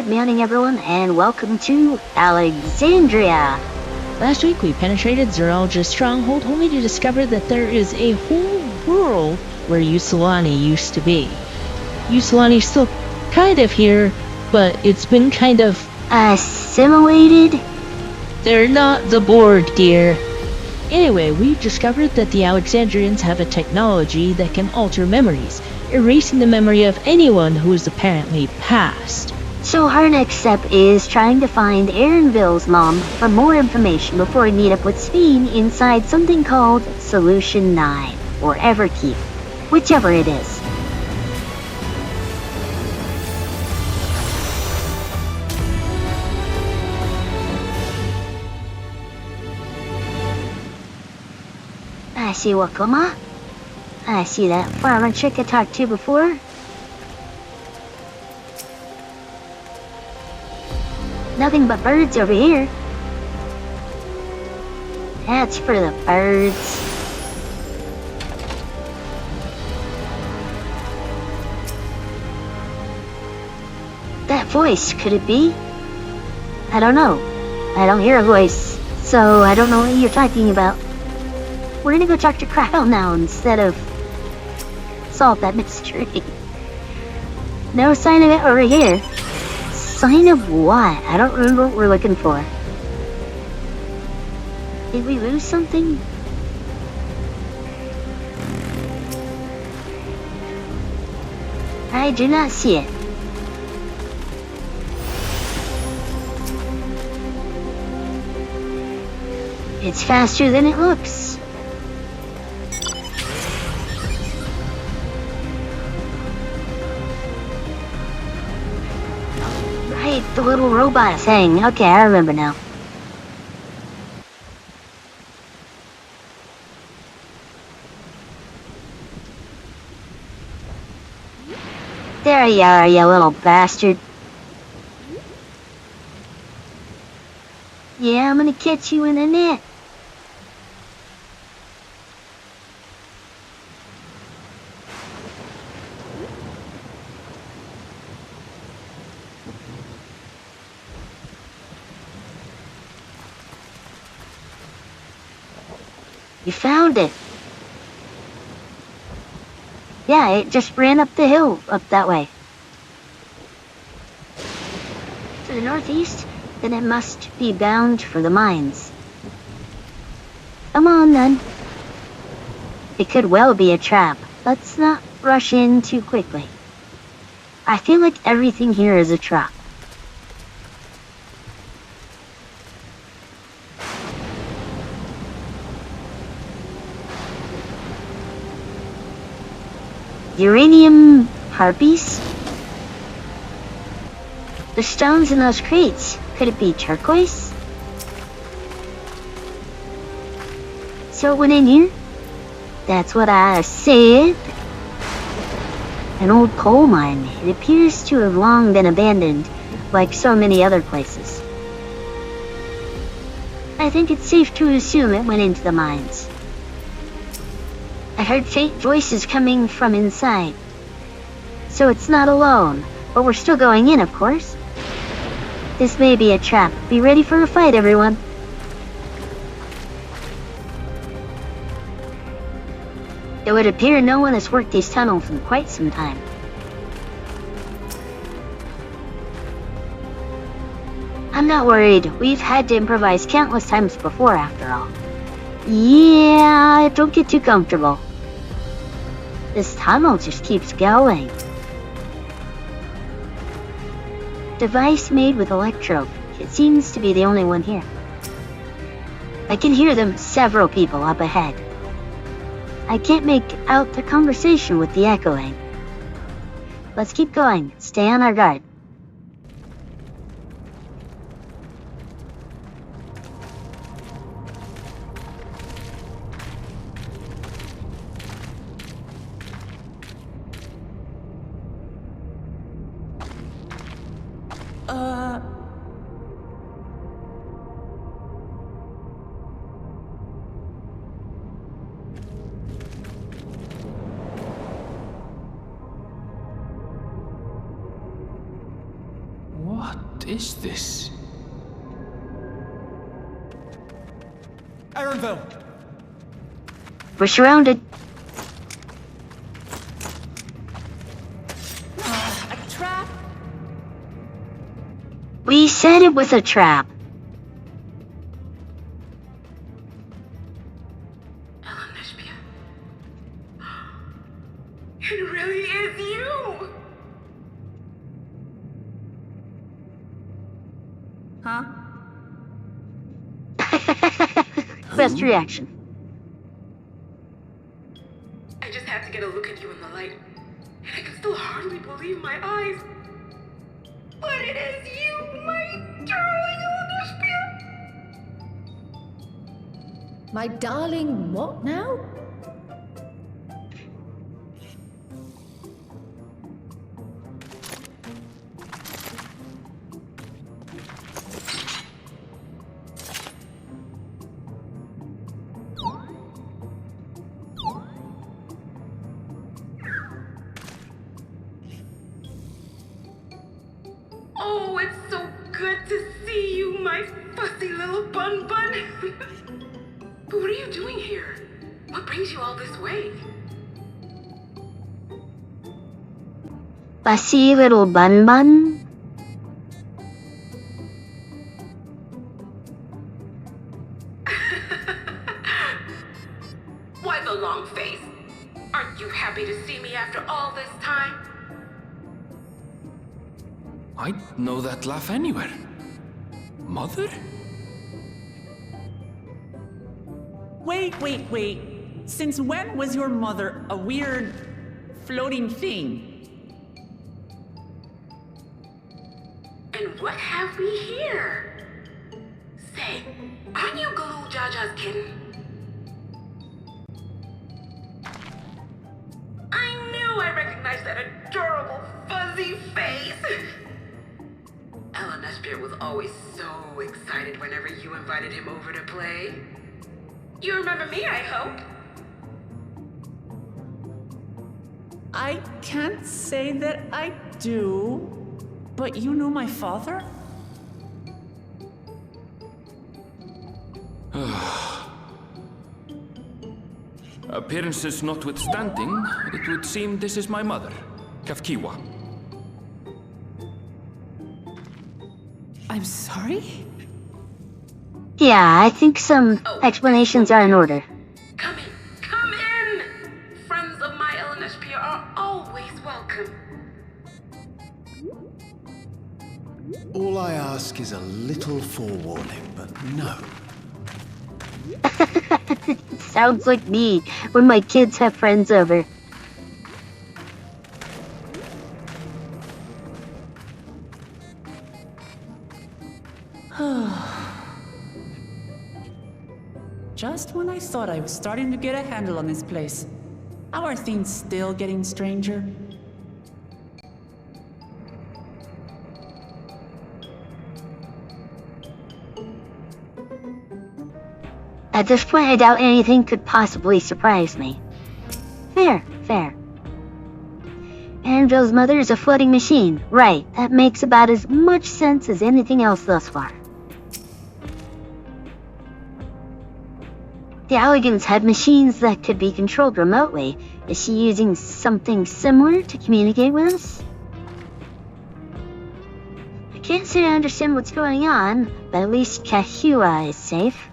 Good morning, everyone, and welcome to Alexandria. Last week we penetrated Zeralja's stronghold only to discover that there is a whole world where Yusilani used to be. Yusilani's still kind of here, but it's been kind of Assimilated? They're not the Borg, dear. Anyway, we've discovered that the Alexandrians have a technology that can alter memories, erasing the memory of anyone who is apparently past. So our next step is trying to find Aaronville's mom for more information before we meet up with Sveen inside something called Solution 9, or Everkeep, whichever it is. I see Wakuma. I see that farmer chick I talked to before. Nothing but birds over here. That's for the birds. That voice, could it be? I don't know. I don't hear a voice, so I don't know what you're talking about. We're gonna go talk to Crowell now instead of solve that mystery. No sign of it over here. Sign of what? I don't remember what we're looking for. Did we lose something? I do not see it. It's faster than it looks. Right, the little robot thing. Okay, I remember now. There you are, you little bastard. Yeah, I'm gonna catch you in a net. You found it. Yeah, it just ran up the hill, up that way. To the northeast, then it must be bound for the mines. Come on, then. It could well be a trap. Let's not rush in too quickly. I feel like everything here is a trap. Uranium harpies? The stones in those crates, could it be turquoise? So it went in here? That's what I said. An old coal mine. It appears to have long been abandoned, like so many other places. I think it's safe to assume it went into the mines. I heard faint voices coming from inside. So it's not alone, but we're still going in, of course. This may be a trap. Be ready for a fight, everyone. It would appear no one has worked these tunnels in quite some time. I'm not worried. We've had to improvise countless times before, after all. Yeah, don't get too comfortable. This tunnel just keeps going. Device made with electrode. It seems to be the only one here. I can hear them, several people up ahead. I can't make out the conversation with the echoing. Let's keep going. Stay on our guard. is this? Aaronville! We're surrounded. A trap? We said it was a trap. It really is you! Huh? Best reaction. I just had to get a look at you in the light. And I can still hardly believe my eyes. But it is you, my darling Olympia! My darling, what now? Oh, it's so good to see you, my fussy little bun bun. But what are you doing here? What brings you all this way? Fussy little bun bun. Why the long face? Aren't you happy to see me after all this time? I'd know that laugh anywhere. Mother? Wait. Since when was your mother a weird floating thing? And what have we here? Say, aren't you Galoo Jaja's kitten? I knew I recognized that adorable fuzzy face. Ellen Espia was always so excited whenever you invited him over to play. You remember me, I hope? I can't say that I do, but you know my father? Appearances notwithstanding, it would seem this is my mother, Kafkiwa. I'm sorry? Yeah, I think some explanations are in order. Come in. Friends of my Ellen Espia are always welcome. All I ask is a little forewarning, but no. Sounds like me when my kids have friends over. Just when I thought I was starting to get a handle on this place. How are things still getting stranger? At this point, I doubt anything could possibly surprise me. Fair. Angel's mother is a floating machine. Right, that makes about as much sense as anything else thus far. The Alligans had machines that could be controlled remotely. Is she using something similar to communicate with us? I can't say I understand what's going on, but at least Kahua is safe.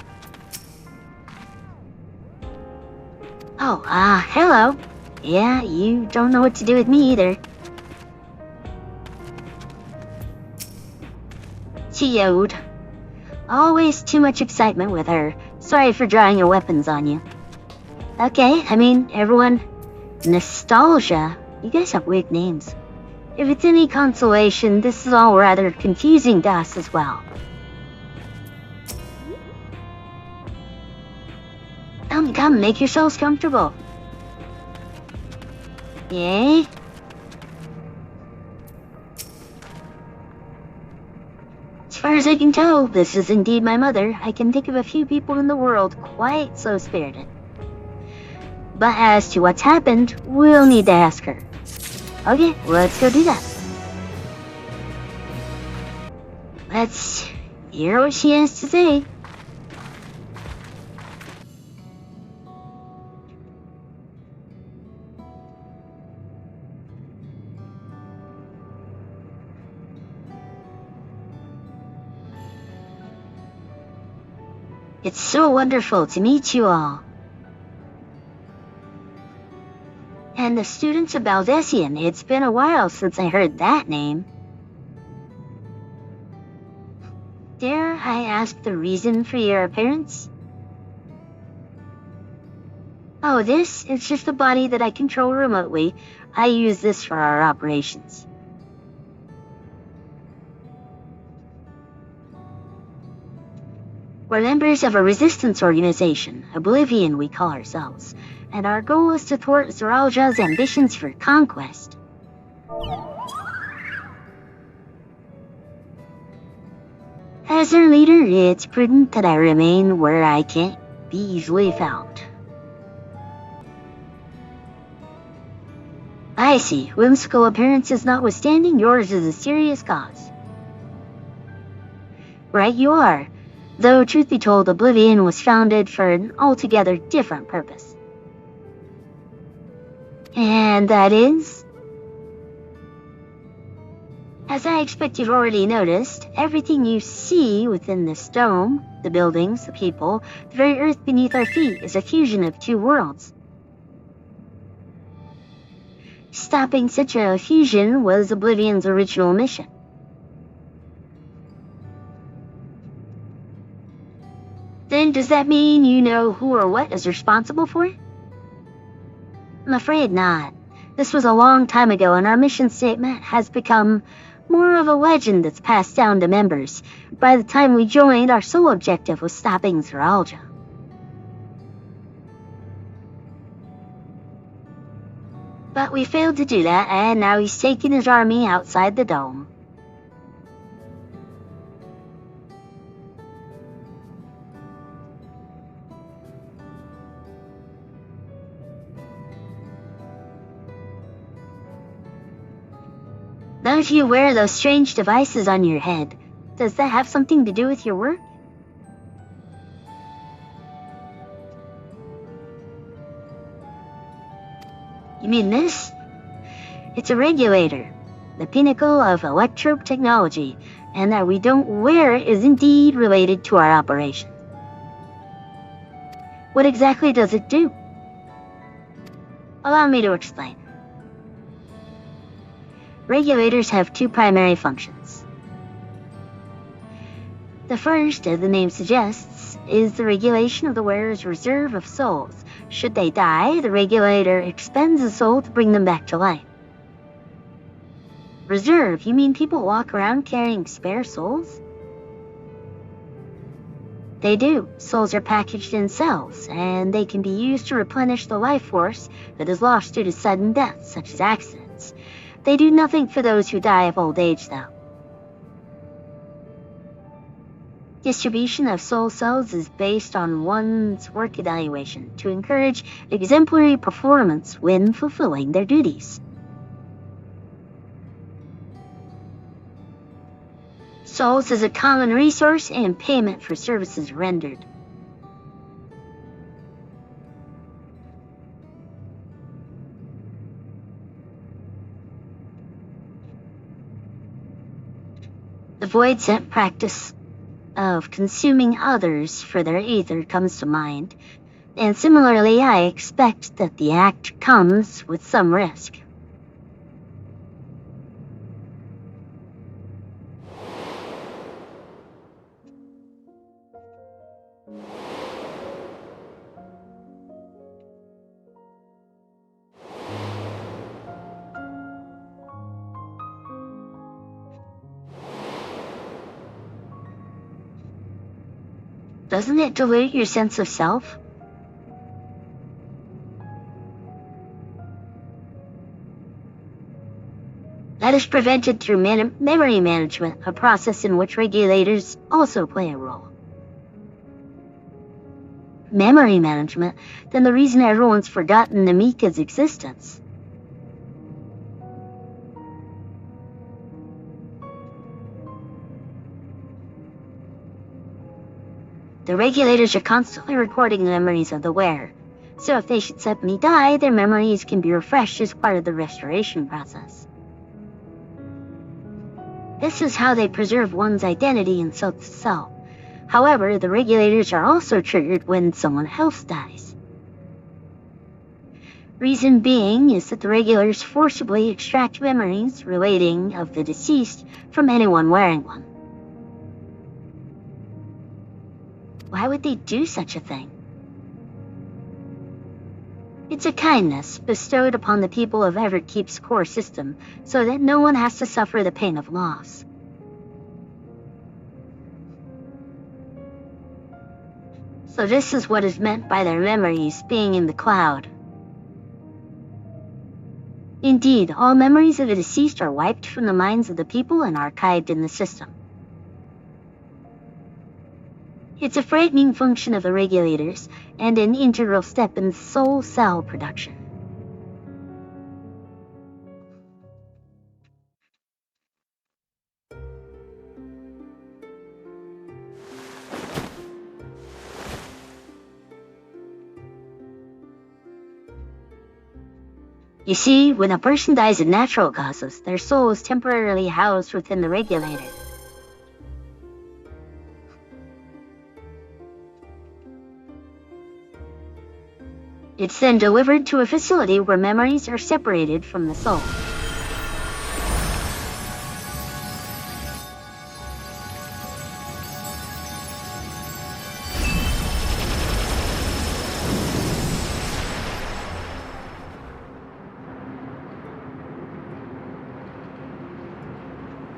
Oh, hello. Yeah, you don't know what to do with me either. Geode. Always too much excitement with her. Sorry for drawing your weapons on you. Okay, I mean, everyone... Nostalgia? You guys have weird names. If it's any consolation, this is all rather confusing to us as well. Come, make yourselves comfortable. Yay? As far as I can tell, this is indeed my mother. I can think of a few people in the world quite so spirited. But as to what's happened, we'll need to ask her. Okay, let's go do that. Let's hear what she has to say. It's so wonderful to meet you all. And the students of Baldessian, it's been a while since I heard that name. Dare I ask the reason for your appearance? Oh, this is just a body that I control remotely. I use this for our operations. We're members of a resistance organization, Oblivion we call ourselves, and our goal is to thwart Zoralja's ambitions for conquest. As their leader, it's prudent that I remain where I can't be easily found. I see. Whimsical appearances notwithstanding, yours is a serious cause. Right you are. Though, truth be told, Oblivion was founded for an altogether different purpose. And that is? As I expect you've already noticed, everything you see within this dome, the buildings, the people, the very earth beneath our feet, is a fusion of two worlds. Stopping such a fusion was Oblivion's original mission. Then does that mean you know who or what is responsible for it? I'm afraid not. This was a long time ago, and our mission statement has become more of a legend that's passed down to members. By the time we joined, our sole objective was stopping Zoralja. But we failed to do that, and now he's taken his army outside the dome. Don't you wear those strange devices on your head? Does that have something to do with your work? You mean this? It's a regulator, the pinnacle of electrope technology, and that we don't wear is indeed related to our operation. What exactly does it do? Allow me to explain. Regulators have two primary functions. The first, as the name suggests, is the regulation of the wearer's reserve of souls. Should they die, the regulator expends a soul to bring them back to life. Reserve? You mean people walk around carrying spare souls? They do. Souls are packaged in cells, and they can be used to replenish the life force that is lost due to sudden death, such as accidents. They do nothing for those who die of old age, though. Distribution of soul cells is based on one's work evaluation to encourage exemplary performance when fulfilling their duties. Souls is a common resource and payment for services rendered. The void-sent practice of consuming others for their ether comes to mind, and similarly I expect that the act comes with some risk. Doesn't it dilute your sense of self? That is prevented through memory management, a process in which regulators also play a role. Memory management? Then the reason everyone's forgotten Namika's existence. The regulators are constantly recording the memories of the wearer, so if they should suddenly die, their memories can be refreshed as part of the restoration process. This is how they preserve one's identity in cell to cell. However, the regulators are also triggered when someone else dies. Reason being is that the regulators forcibly extract memories relating of the deceased from anyone wearing one. Why would they do such a thing? It's a kindness bestowed upon the people of Everkeep's core system so that no one has to suffer the pain of loss. So this is what is meant by their memories being in the cloud. Indeed, all memories of the deceased are wiped from the minds of the people and archived in the system. It's a frightening function of the regulators, and an integral step in soul cell production. You see, when a person dies of natural causes, their soul is temporarily housed within the regulator. It's then delivered to a facility where memories are separated from the soul.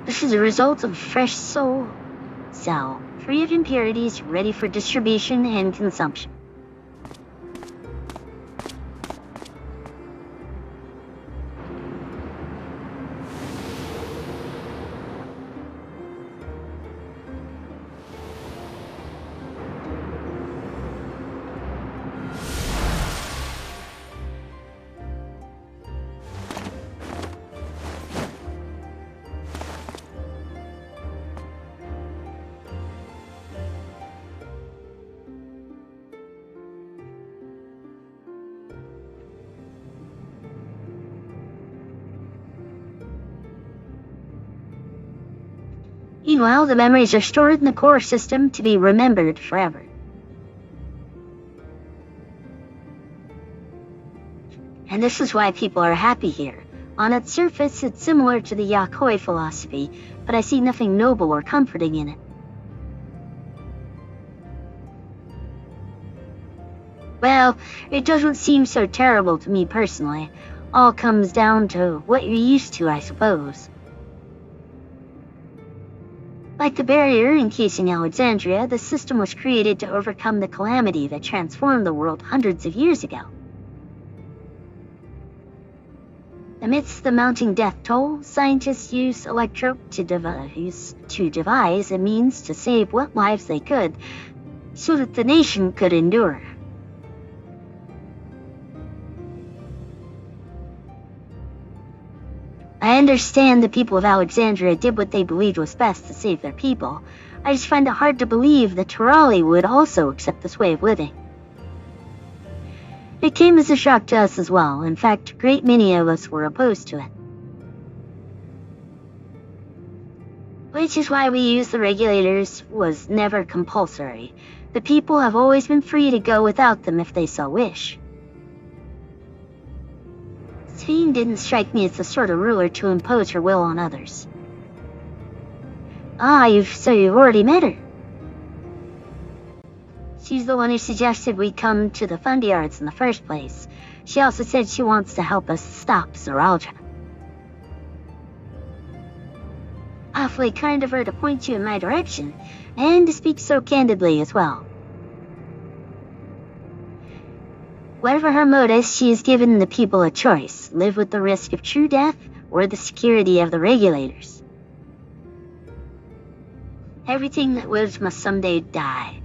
This is a result of a fresh soul cell, free of impurities, ready for distribution and consumption. Meanwhile, the memories are stored in the core system to be remembered forever. And this is why people are happy here. On its surface, it's similar to the Yakoi philosophy, but I see nothing noble or comforting in it. Well, it doesn't seem so terrible to me personally. All comes down to what you're used to, I suppose. Like the barrier encasing Alexandria, the system was created to overcome the calamity that transformed the world hundreds of years ago. Amidst the mounting death toll, scientists used Electrope to devise a means to save what lives they could, so that the nation could endure. I understand the people of Alexandria did what they believed was best to save their people. I just find it hard to believe that Tural would also accept this way of living. It came as a shock to us as well. In fact, a great many of us were opposed to it. Which is why we use the regulators was never compulsory. The people have always been free to go without them if they so wish. Sphene didn't strike me as the sort of ruler to impose her will on others. Ah, you've already met her. She's the one who suggested we come to the Fundy Yards in the first place. She also said she wants to help us stop Zeralja. Awfully kind of her to point you in my direction, and to speak so candidly as well. Whatever her motives, she has given the people a choice: live with the risk of true death or the security of the regulators. Everything that lives must someday die.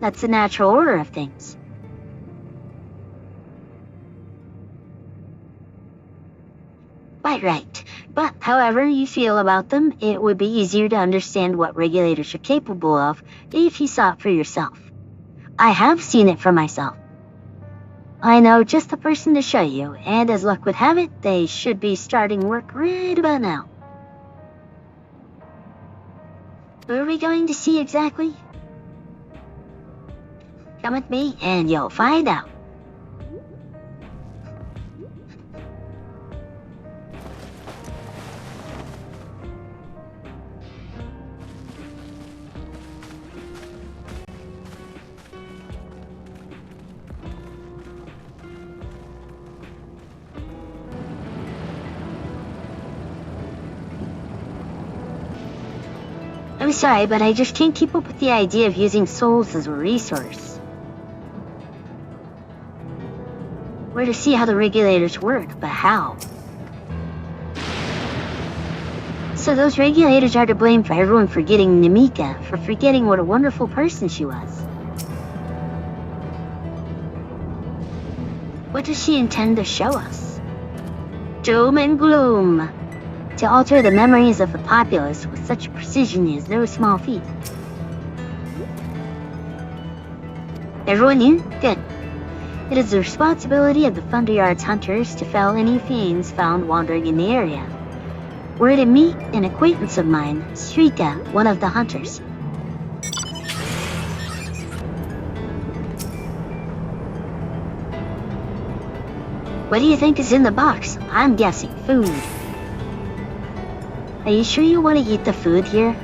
That's the natural order of things. Quite right. But however you feel about them, it would be easier to understand what regulators are capable of if you saw it for yourself. I have seen it for myself. I know just the person to show you, and as luck would have it, they should be starting work right about now. Who are we going to see exactly? Come with me, and you'll find out. I'm sorry, but I just can't keep up with the idea of using souls as a resource. We're to see how the regulators work, but how? So those regulators are to blame for everyone forgetting Namika, for forgetting what a wonderful person she was. What does she intend to show us? Doom and gloom. To alter the memories of the populace with such precision is no small feat. Everyone in? Good. It is the responsibility of the Thunderyard's hunters to fell any fiends found wandering in the area. We're to meet an acquaintance of mine, Shrika, one of the hunters. What do you think is in the box? I'm guessing food. Are you sure you want to eat the food here?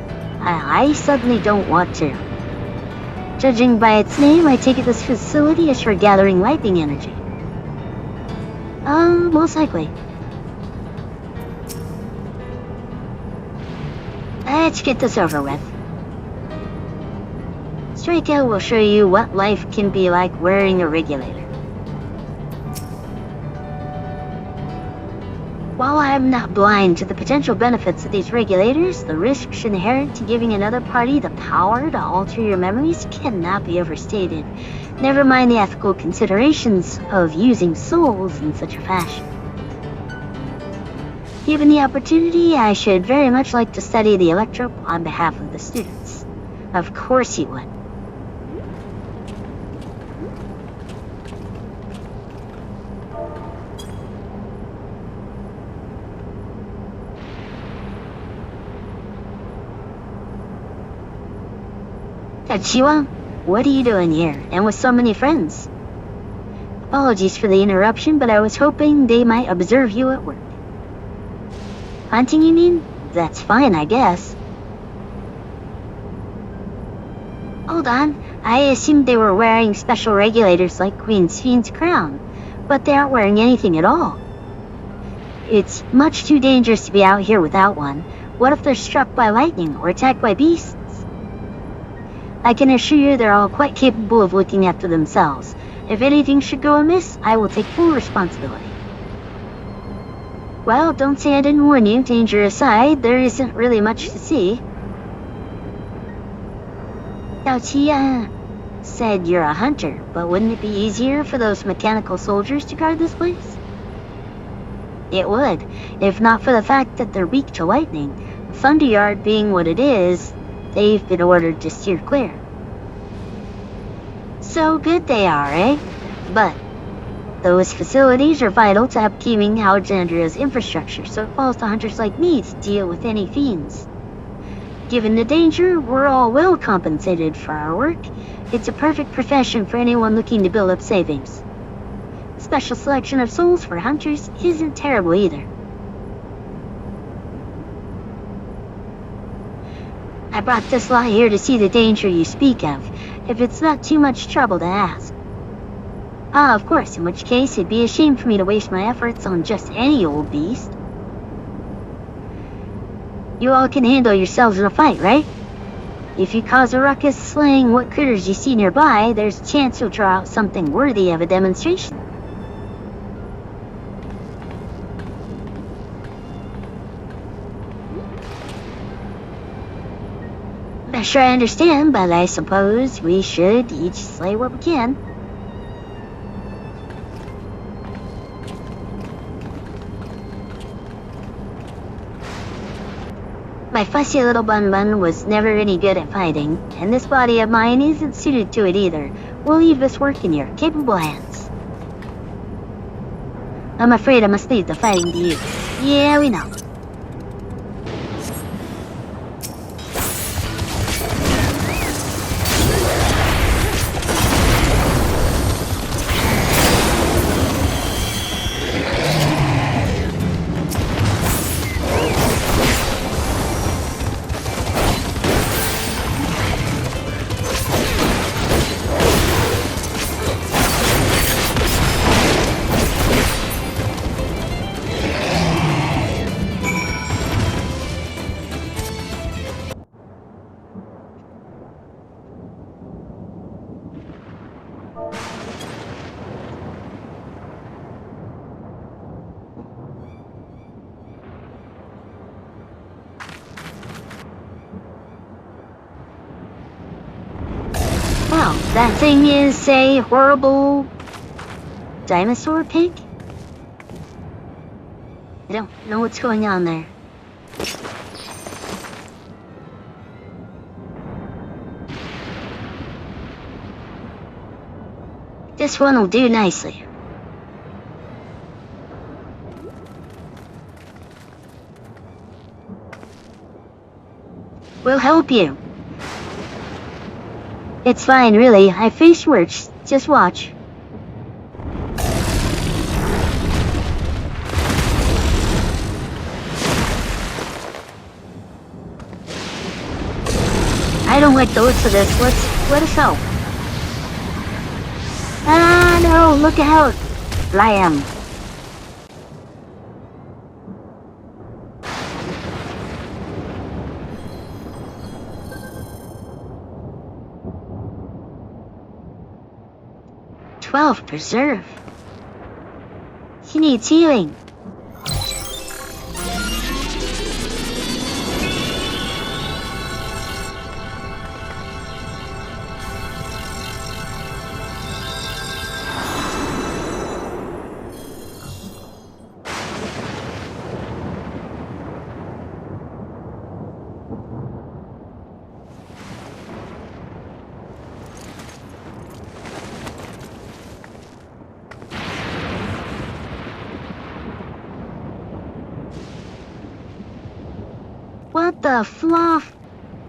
I suddenly don't want to. Judging by its name, I take it this facility is for gathering lightning energy. Most likely. Let's get this over with. Strikeout will show you what life can be like wearing a regulator. While I am not blind to the potential benefits of these regulators, the risks inherent to giving another party the power to alter your memories cannot be overstated. Never mind the ethical considerations of using souls in such a fashion. Given the opportunity, I should very much like to study the electrope on behalf of the students. Of course you would. Chiwa, what are you doing here, and with so many friends? Apologies for the interruption, but I was hoping they might observe you at work. Hunting, you mean? That's fine, I guess. Hold on, I assumed they were wearing special regulators like Queen Spheen's crown, but they aren't wearing anything at all. It's much too dangerous to be out here without one. What if they're struck by lightning or attacked by beasts? I can assure you they're all quite capable of looking after themselves. If anything should go amiss, I will take full responsibility. Well, don't say I didn't warn you. Danger aside, there isn't really much to see. Xiaoqi said you're a hunter, but wouldn't it be easier for those mechanical soldiers to guard this place? It would, if not for the fact that they're weak to lightning. Thunderyard being what it is, they've been ordered to steer clear. So good they are, eh? But those facilities are vital to upkeeping Alexandria's infrastructure, so it falls to hunters like me to deal with any fiends. Given the danger, we're all well compensated for our work. It's a perfect profession for anyone looking to build up savings. Special selection of souls for hunters isn't terrible either. I brought this lot here to see the danger you speak of, if it's not too much trouble to ask. Ah, of course, in which case it'd be a shame for me to waste my efforts on just any old beast. You all can handle yourselves in a fight, right? If you cause a ruckus slaying what critters you see nearby, there's a chance you'll draw out something worthy of a demonstration. Not sure I understand, but I suppose we should each slay what we can. My fussy little bun was never any good at fighting, and this body of mine isn't suited to it either. We'll leave this work in your capable hands. I'm afraid I must leave the fighting to you. Yeah, we know. Wow, that thing is a horrible dinosaur pig? I don't know what's going on there. This one will do nicely. We'll help you. It's fine, really. I face works. Just watch. I don't like the looks of this. Let us help. Ah, no, look out. Lamb. Preserve. He needs healing. What the fluff?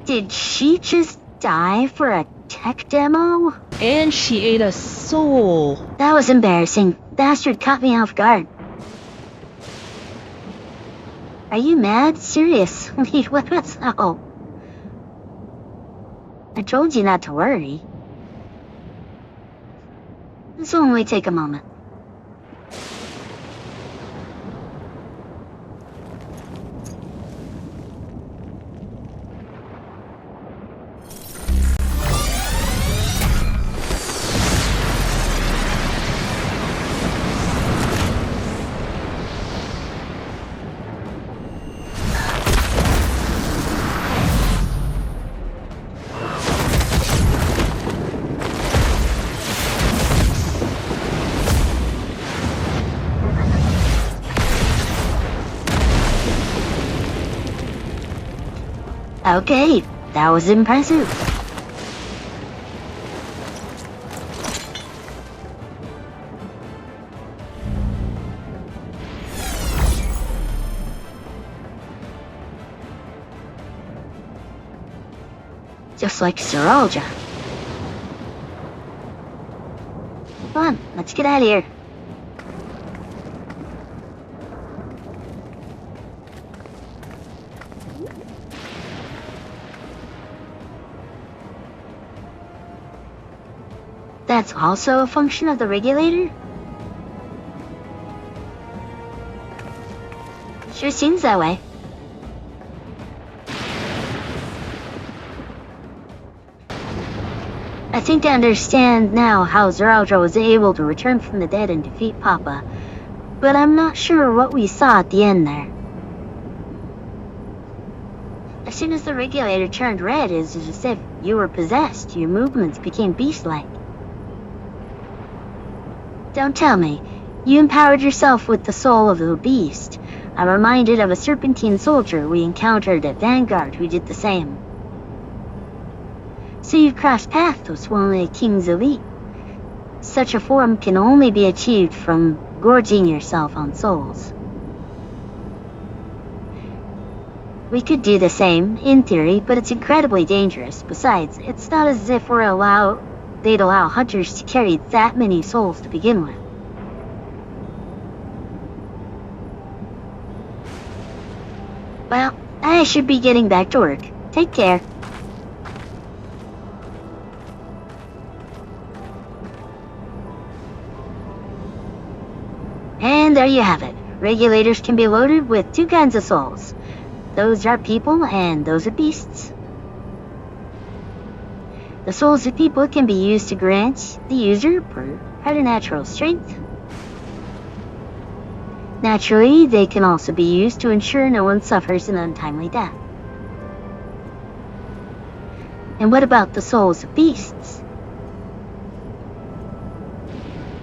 Did she just die for a tech demo? And she ate a soul. That was embarrassing. Bastard caught me off guard. Are you mad? Seriously, what was that? Oh. I told you not to worry. This will only take a moment. Okay, that was impressive. Just like Saralja. Come on, let's get out of here. That's also a function of the regulator? Sure seems that way. I think I understand now how Zaraudra was able to return from the dead and defeat Papa, but I'm not sure what we saw at the end there. As soon as the regulator turned red, it was as if you were possessed. Your movements became beast-like. Don't tell me. You empowered yourself with the soul of the beast. I'm reminded of a serpentine soldier we encountered at Vanguard who did the same. So you've crossed paths with one of the King's elite. Such a form can only be achieved from gorging yourself on souls. We could do the same, in theory, but it's incredibly dangerous. Besides, it's not as if they'd allow hunters to carry that many souls to begin with. Well, I should be getting back to work. Take care. And there you have it. Regulators can be loaded with two kinds of souls. Those are people and those are beasts. The souls of people can be used to grant the user preternatural strength. Naturally, they can also be used to ensure no one suffers an untimely death. And what about the souls of beasts?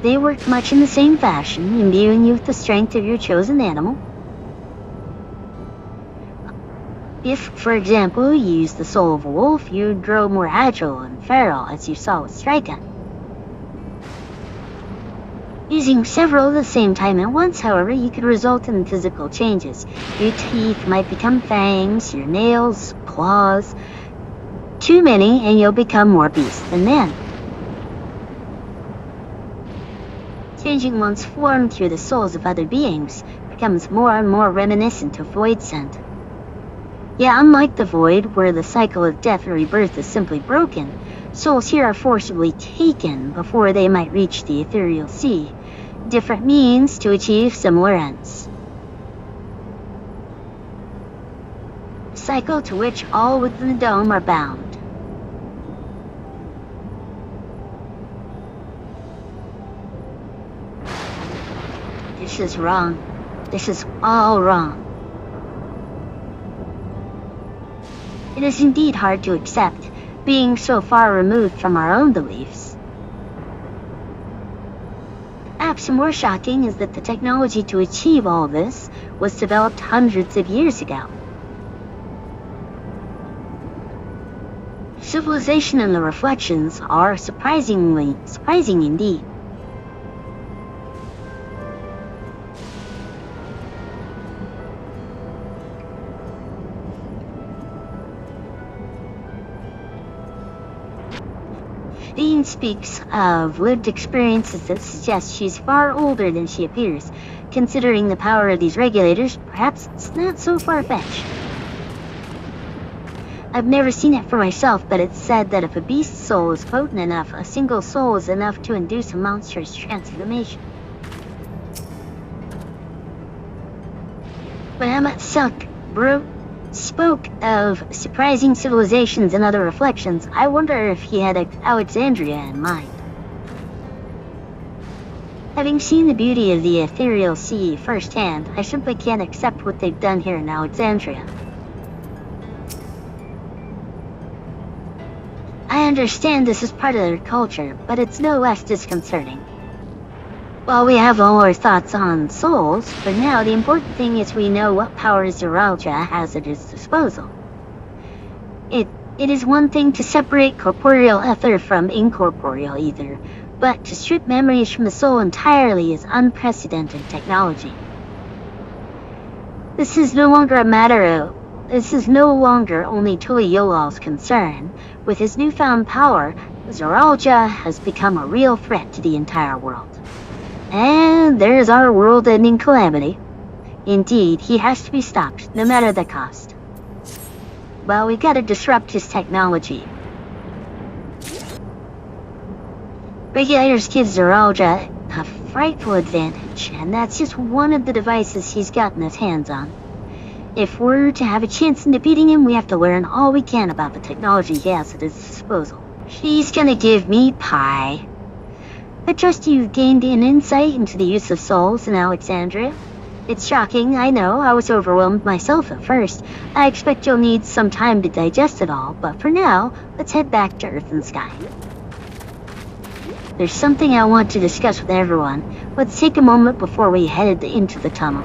They work much in the same fashion, imbuing you with the strength of your chosen animal. If, for example, you use the soul of a wolf, you'd grow more agile and feral, as you saw with Strika. Using several at the same time at once, however, you could result in physical changes. Your teeth might become fangs, your nails, claws. Too many, and you'll become more beast than man. Changing one's form through the souls of other beings becomes more and more reminiscent of Void Scent. Yeah, unlike the Void, where the cycle of death and rebirth is simply broken, souls here are forcibly taken before they might reach the ethereal sea. Different means to achieve similar ends. A cycle to which all within the dome are bound. This is wrong. This is all wrong. It is indeed hard to accept, being so far removed from our own beliefs. Perhaps more shocking is that the technology to achieve all this was developed hundreds of years ago. Civilization and the reflections are surprising indeed. Dean speaks of lived experiences that suggest she's far older than she appears. Considering the power of these regulators, perhaps it's not so far-fetched. I've never seen it for myself, but it's said that if a beast's soul is potent enough, a single soul is enough to induce a monstrous transformation. When Ahmet spoke of surprising civilizations and other reflections, I wonder if he had Alexandria in mind. Having seen the beauty of the ethereal sea firsthand, I simply can't accept what they've done here in Alexandria. I understand this is part of their culture, but it's no less disconcerting. While we have all our thoughts on souls, for now the important thing is we know what powers Zeralja has at its disposal. It is one thing to separate corporeal ether from incorporeal ether, but to strip memories from the soul entirely is unprecedented technology. This is no longer only Tuli Yolal's concern. With his newfound power, Zeralja has become a real threat to the entire world. And there's our world-ending calamity. Indeed, he has to be stopped, no matter the cost. Well, we gotta disrupt his technology. Regulators give Zeralja a frightful advantage, and that's just one of the devices he's gotten his hands on. If we're to have a chance in defeating him, we have to learn all we can about the technology he has at his disposal. She's gonna give me pie. I trust you've gained an insight into the use of souls in Alexandria. It's shocking, I know. I was overwhelmed myself at first. I expect you'll need some time to digest it all, but for now, let's head back to Earth and Sky. There's something I want to discuss with everyone. Let's take a moment before we head into the tunnel.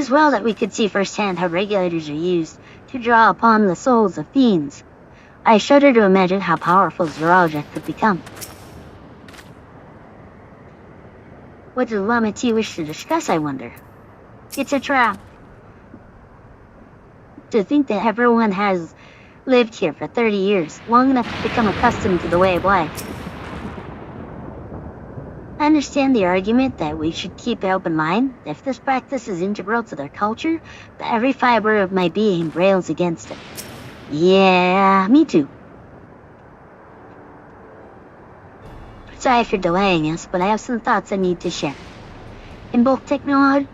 as well that we could see firsthand how regulators are used to draw upon the souls of fiends. I shudder to imagine how powerful Zoralia could become. What does Lama T wish to discuss, I wonder? It's a trap. To think that everyone has lived here for 30 years, long enough to become accustomed to the way of life. I understand the argument that we should keep an open mind if this practice is integral to their culture, but every fiber of my being rails against it. Yeah, me too. Sorry for delaying us, but I have some thoughts I need to share. In both technology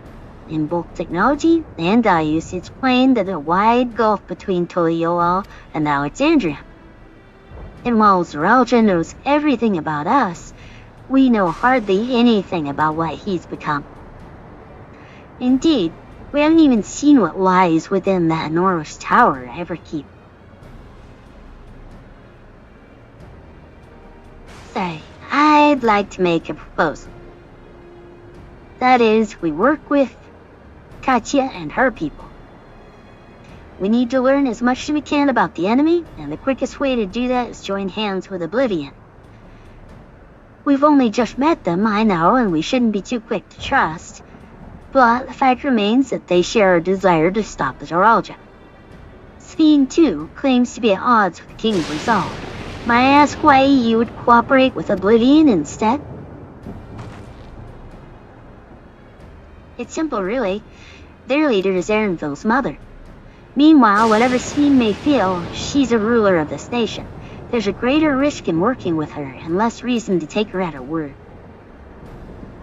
and values, it's plain that a wide gulf between Tural and Alexandria. And while Zoralia knows everything about us, we know hardly anything about what he's become. Indeed, we haven't even seen what lies within that enormous tower Everkeep. Say, I'd like to make a proposal. That is, we work with Katya and her people. We need to learn as much as we can about the enemy, and the quickest way to do that is join hands with Oblivion. We've only just met them, I know, and we shouldn't be too quick to trust. But the fact remains that they share a desire to stop the Zoralia. Sphene, too, claims to be at odds with the King's resolve. May I ask why you would cooperate with Oblivion instead? It's simple, really. Their leader is Erenville's mother. Meanwhile, whatever Sphene may feel, she's a ruler of this nation. There's a greater risk in working with her, and less reason to take her at her word.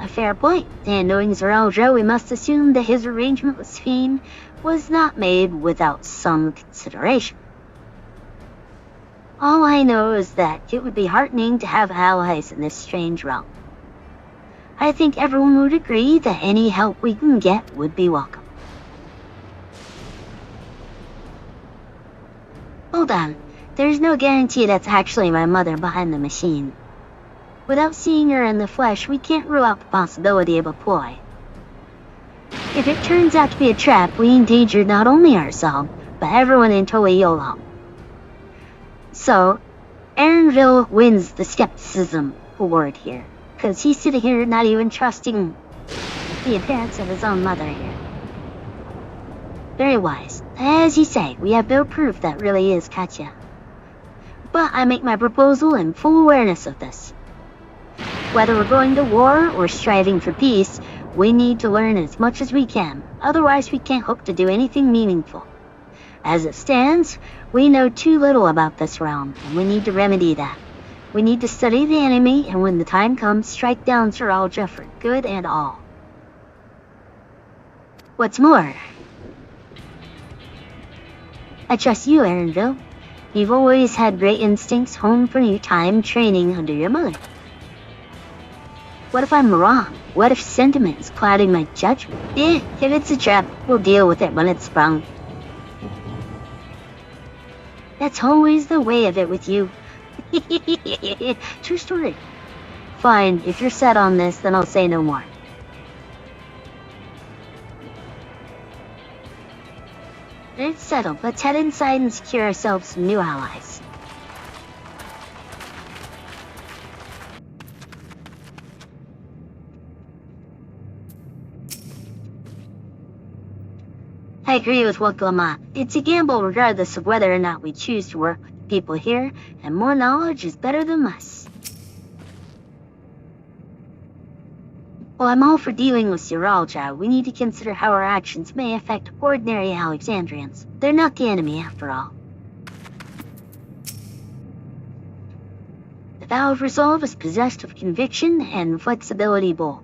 A fair point, and knowing Zoralia, we must assume that his arrangement with Sphene was not made without some consideration. All I know is that it would be heartening to have allies in this strange realm. I think everyone would agree that any help we can get would be welcome. Hold on. There's no guarantee that's actually my mother behind the machine. Without seeing her in the flesh, we can't rule out the possibility of a ploy. If it turns out to be a trap, we endanger not only ourselves, but everyone in Toyolo. So, Erenville wins the skepticism award here, because he's sitting here not even trusting the appearance of his own mother here. Very wise. As you say, we have no proof that really is Katya. But I make my proposal in full awareness of this. Whether we're going to war or striving for peace, we need to learn as much as we can. Otherwise, we can't hope to do anything meaningful. As it stands, we know too little about this realm, and we need to remedy that. We need to study the enemy, and when the time comes, strike down Zoralia for good and all. What's more, I trust you, Erenville. You've always had great instincts honed from your time training under your mother. What if I'm wrong? What if sentiment is clouding my judgment? If it's a trap, we'll deal with it when it's sprung. That's always the way of it with you. True story. Fine, if you're set on this, then I'll say no more. It's settled. Let's head inside and secure ourselves some new allies. I agree with Waklama. It's a gamble regardless of whether or not we choose to work with people here, and more knowledge is better than less. While I'm all for dealing with Zoralia, we need to consider how our actions may affect ordinary Alexandrians. They're not the enemy, after all. The vow of resolve is possessed of conviction and flexibility both.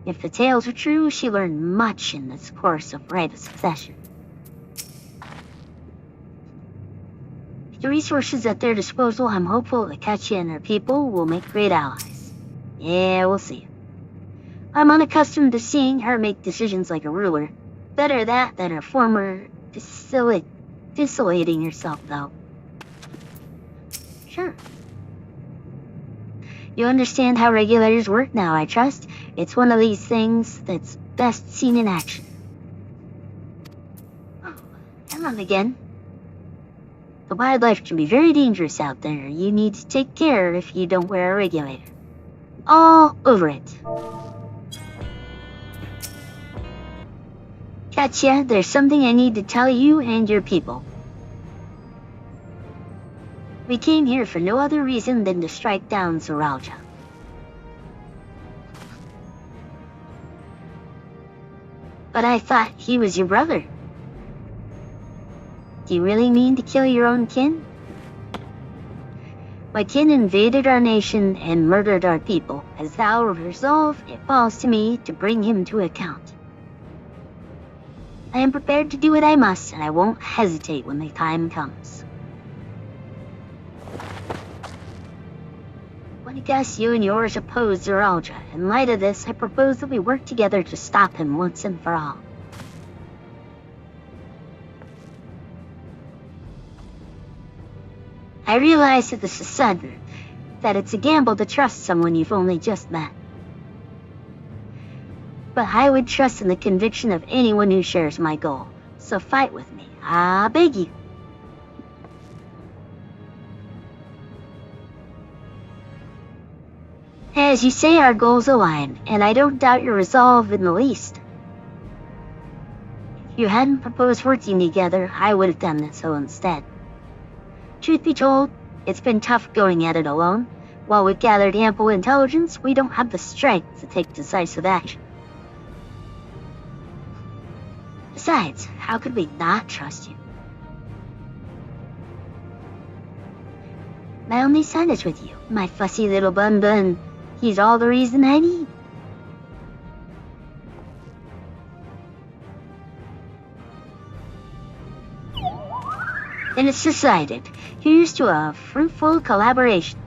If the tales are true, she learned much in this course of rite of succession. With the resources at their disposal, I'm hopeful that Katya and her people will make great allies. Yeah, we'll see. I'm unaccustomed to seeing her make decisions like a ruler. Better that than her former desolating herself, though. Sure. You understand how regulators work now, I trust. It's one of these things that's best seen in action. on again. The wildlife can be very dangerous out there. You need to take care if you don't wear a regulator. All over it. Katya, there's something I need to tell you and your people. We came here for no other reason than to strike down Zoraija. But I thought he was your brother. Do you really mean to kill your own kin? My kin invaded our nation and murdered our people. As thou resolve, it falls to me to bring him to account. I am prepared to do what I must, and I won't hesitate when the time comes. I guess you and yours oppose Zoraija. In light of this, I propose that we work together to stop him once and for all. I realize that this is sudden, that it's a gamble to trust someone you've only just met. But I would trust in the conviction of anyone who shares my goal, so fight with me, I beg you. As you say, our goals align, and I don't doubt your resolve in the least. If you hadn't proposed working together, I would have done so instead. Truth be told, it's been tough going at it alone. While we've gathered ample intelligence, we don't have the strength to take decisive action. Besides, how could we not trust you? My only son is with you, my fussy little bun. He's all the reason I need. Then it's decided. Here's to a fruitful collaboration.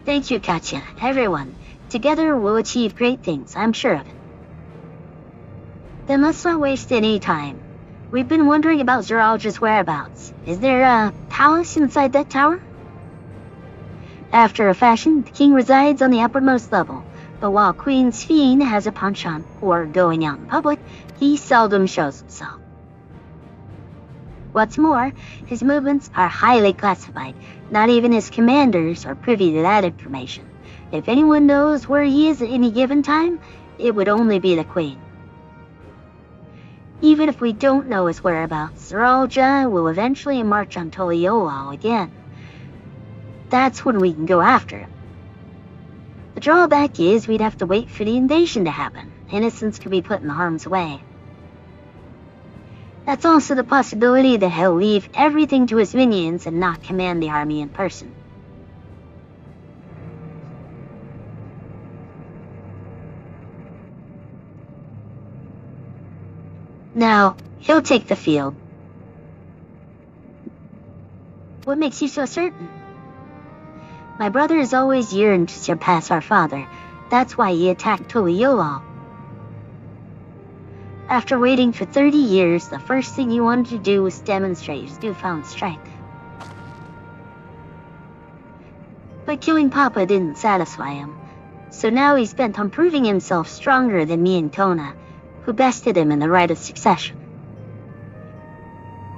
Thank you, Katya. Everyone. Together we'll achieve great things, I'm sure of it. Then let's not waste any time. We've been wondering about Zoraija's whereabouts. Is there a palace inside that tower? After a fashion, the king resides on the uppermost level, but while Queen Sphene has a penchant for going out in public, he seldom shows himself. What's more, his movements are highly classified. Not even his commanders are privy to that information. If anyone knows where he is at any given time, it would only be the Queen. Even if we don't know his whereabouts, Zoraija will eventually march on Tural again. That's when we can go after him. The drawback is we'd have to wait for the invasion to happen. Innocents could be put in harm's way. That's also the possibility that he'll leave everything to his minions and not command the army in person. Now, he'll take the field. What makes you so certain? My brother has always yearned to surpass our father. That's why he attacked Tural. After waiting for 30 years, the first thing he wanted to do was demonstrate his newfound strength. But killing Papa didn't satisfy him, so now he's bent on proving himself stronger than me and Kona, who bested him in the right of succession.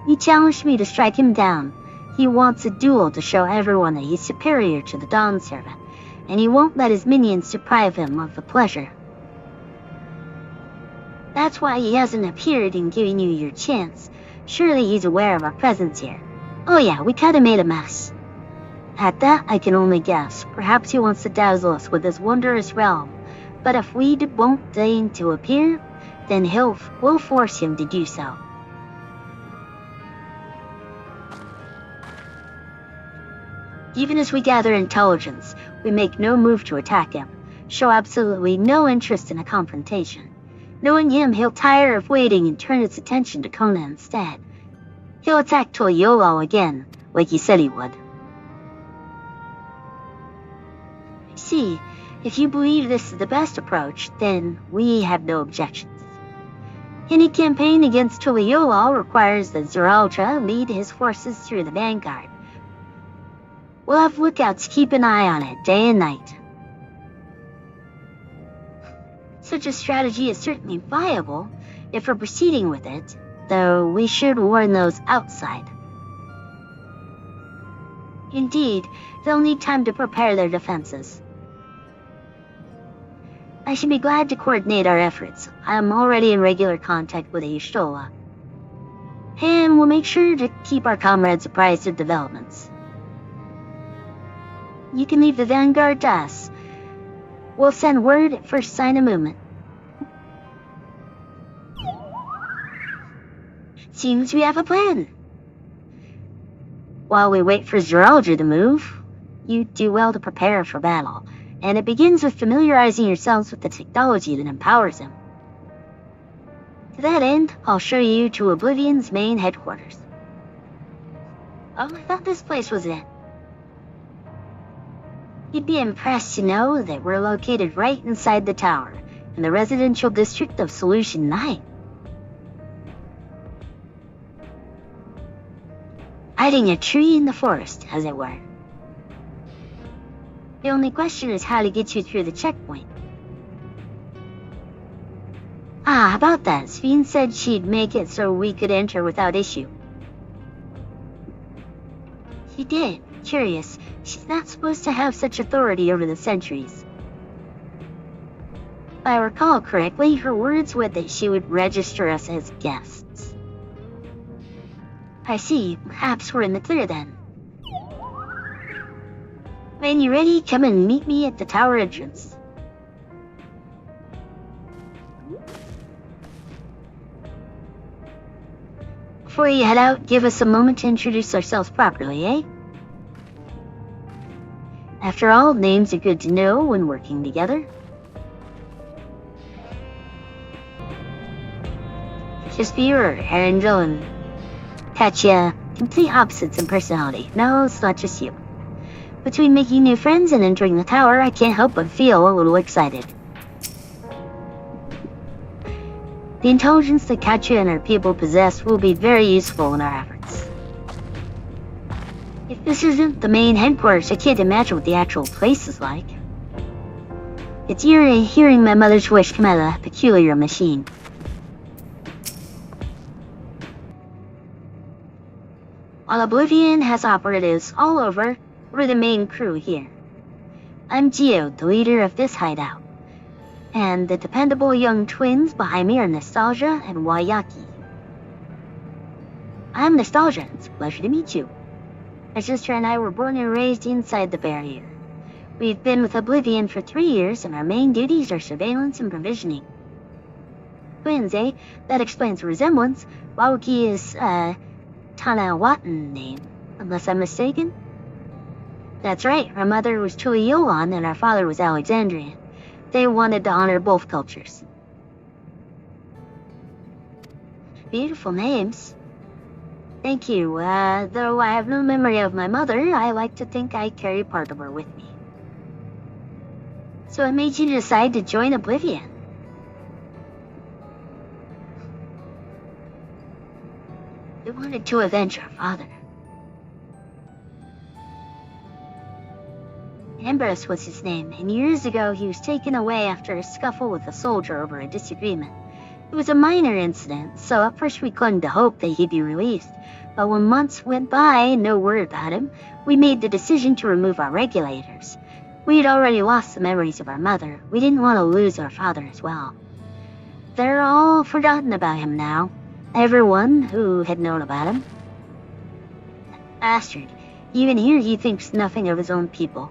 He challenged me to strike him down. He wants a duel to show everyone that he's superior to the Dawn Servant, and he won't let his minions deprive him of the pleasure. That's why he hasn't appeared in giving you your chance. Surely he's aware of our presence here. Oh yeah, we kinda made a mess. At that, I can only guess. Perhaps he wants to dazzle us with his wondrous realm. But if we won't deign to appear, then we'll force him to do so. Even as we gather intelligence, we make no move to attack him, show absolutely no interest in a confrontation. Knowing him, he'll tire of waiting and turn his attention to Kona instead. He'll attack Tural again, like he said he would. See, if you believe this is the best approach, then we have no objections. Any campaign against Tural requires that Zoraija lead his forces through the vanguard. We'll have lookouts to keep an eye on it day and night. Such a strategy is certainly viable if we're proceeding with it, though we should warn those outside. Indeed, they'll need time to prepare their defenses. I should be glad to coordinate our efforts. I'm already in regular contact with Ishtola. And we'll make sure to keep our comrades apprised of developments. You can leave the vanguard to us. We'll send word at first sign of movement. Seems we have a plan. While we wait for Zeralger to move, you do well to prepare for battle, and it begins with familiarizing yourselves with the technology that empowers him. To that end, I'll show you to Oblivion's main headquarters. Oh, I thought this place was it. You'd be impressed to know that we're located right inside the tower, in the residential district of Solution 9. Hiding a tree in the forest, as it were. The only question is how to get you through the checkpoint. Ah, about that, Sveen said she'd make it so we could enter without issue. She did. Curious. She's not supposed to have such authority over the sentries. If I recall correctly, her words were that she would register us as guests. I see. Perhaps we're in the clear then. When you're ready, come and meet me at the tower entrance. Before you head out, give us a moment to introduce ourselves properly, eh? After all, names are good to know when working together. Just be your Angel and Katya, complete opposites in personality. No, it's not just you. Between making new friends and entering the tower, I can't help but feel a little excited. The intelligence that Katya and her people possess will be very useful in our efforts. If this isn't the main headquarters, I can't imagine what the actual place is like. It's eerie hearing my mother's voice come out of that peculiar machine. While Oblivion has operatives all over, we're the main crew here. I'm Geo, the leader of this hideout. And the dependable young twins behind me are Nostalgia and Wayaki. I'm Nostalgia. It's a pleasure to meet you. My sister and I were born and raised inside the barrier. We've been with Oblivion for 3 years, and our main duties are surveillance and provisioning. Twins, eh? That explains the resemblance. Wayaki is, Tanawatan name, unless I'm mistaken. That's right, our mother was Tural and our father was Alexandrian. They wanted to honor both cultures. Beautiful names. Thank you. Though I have no memory of my mother, I like to think I carry part of her with me. So what made you decide to join Oblivion? We wanted to avenge our father. Ambrose was his name, and years ago he was taken away after a scuffle with a soldier over a disagreement. It was a minor incident, so at first we clung to hope that he'd be released. But when months went by and no word about him, we made the decision to remove our regulators. We had already lost the memories of our mother. We didn't want to lose our father as well. They're all forgotten about him now. Everyone who had known about him. Bastard. Even here he thinks nothing of his own people.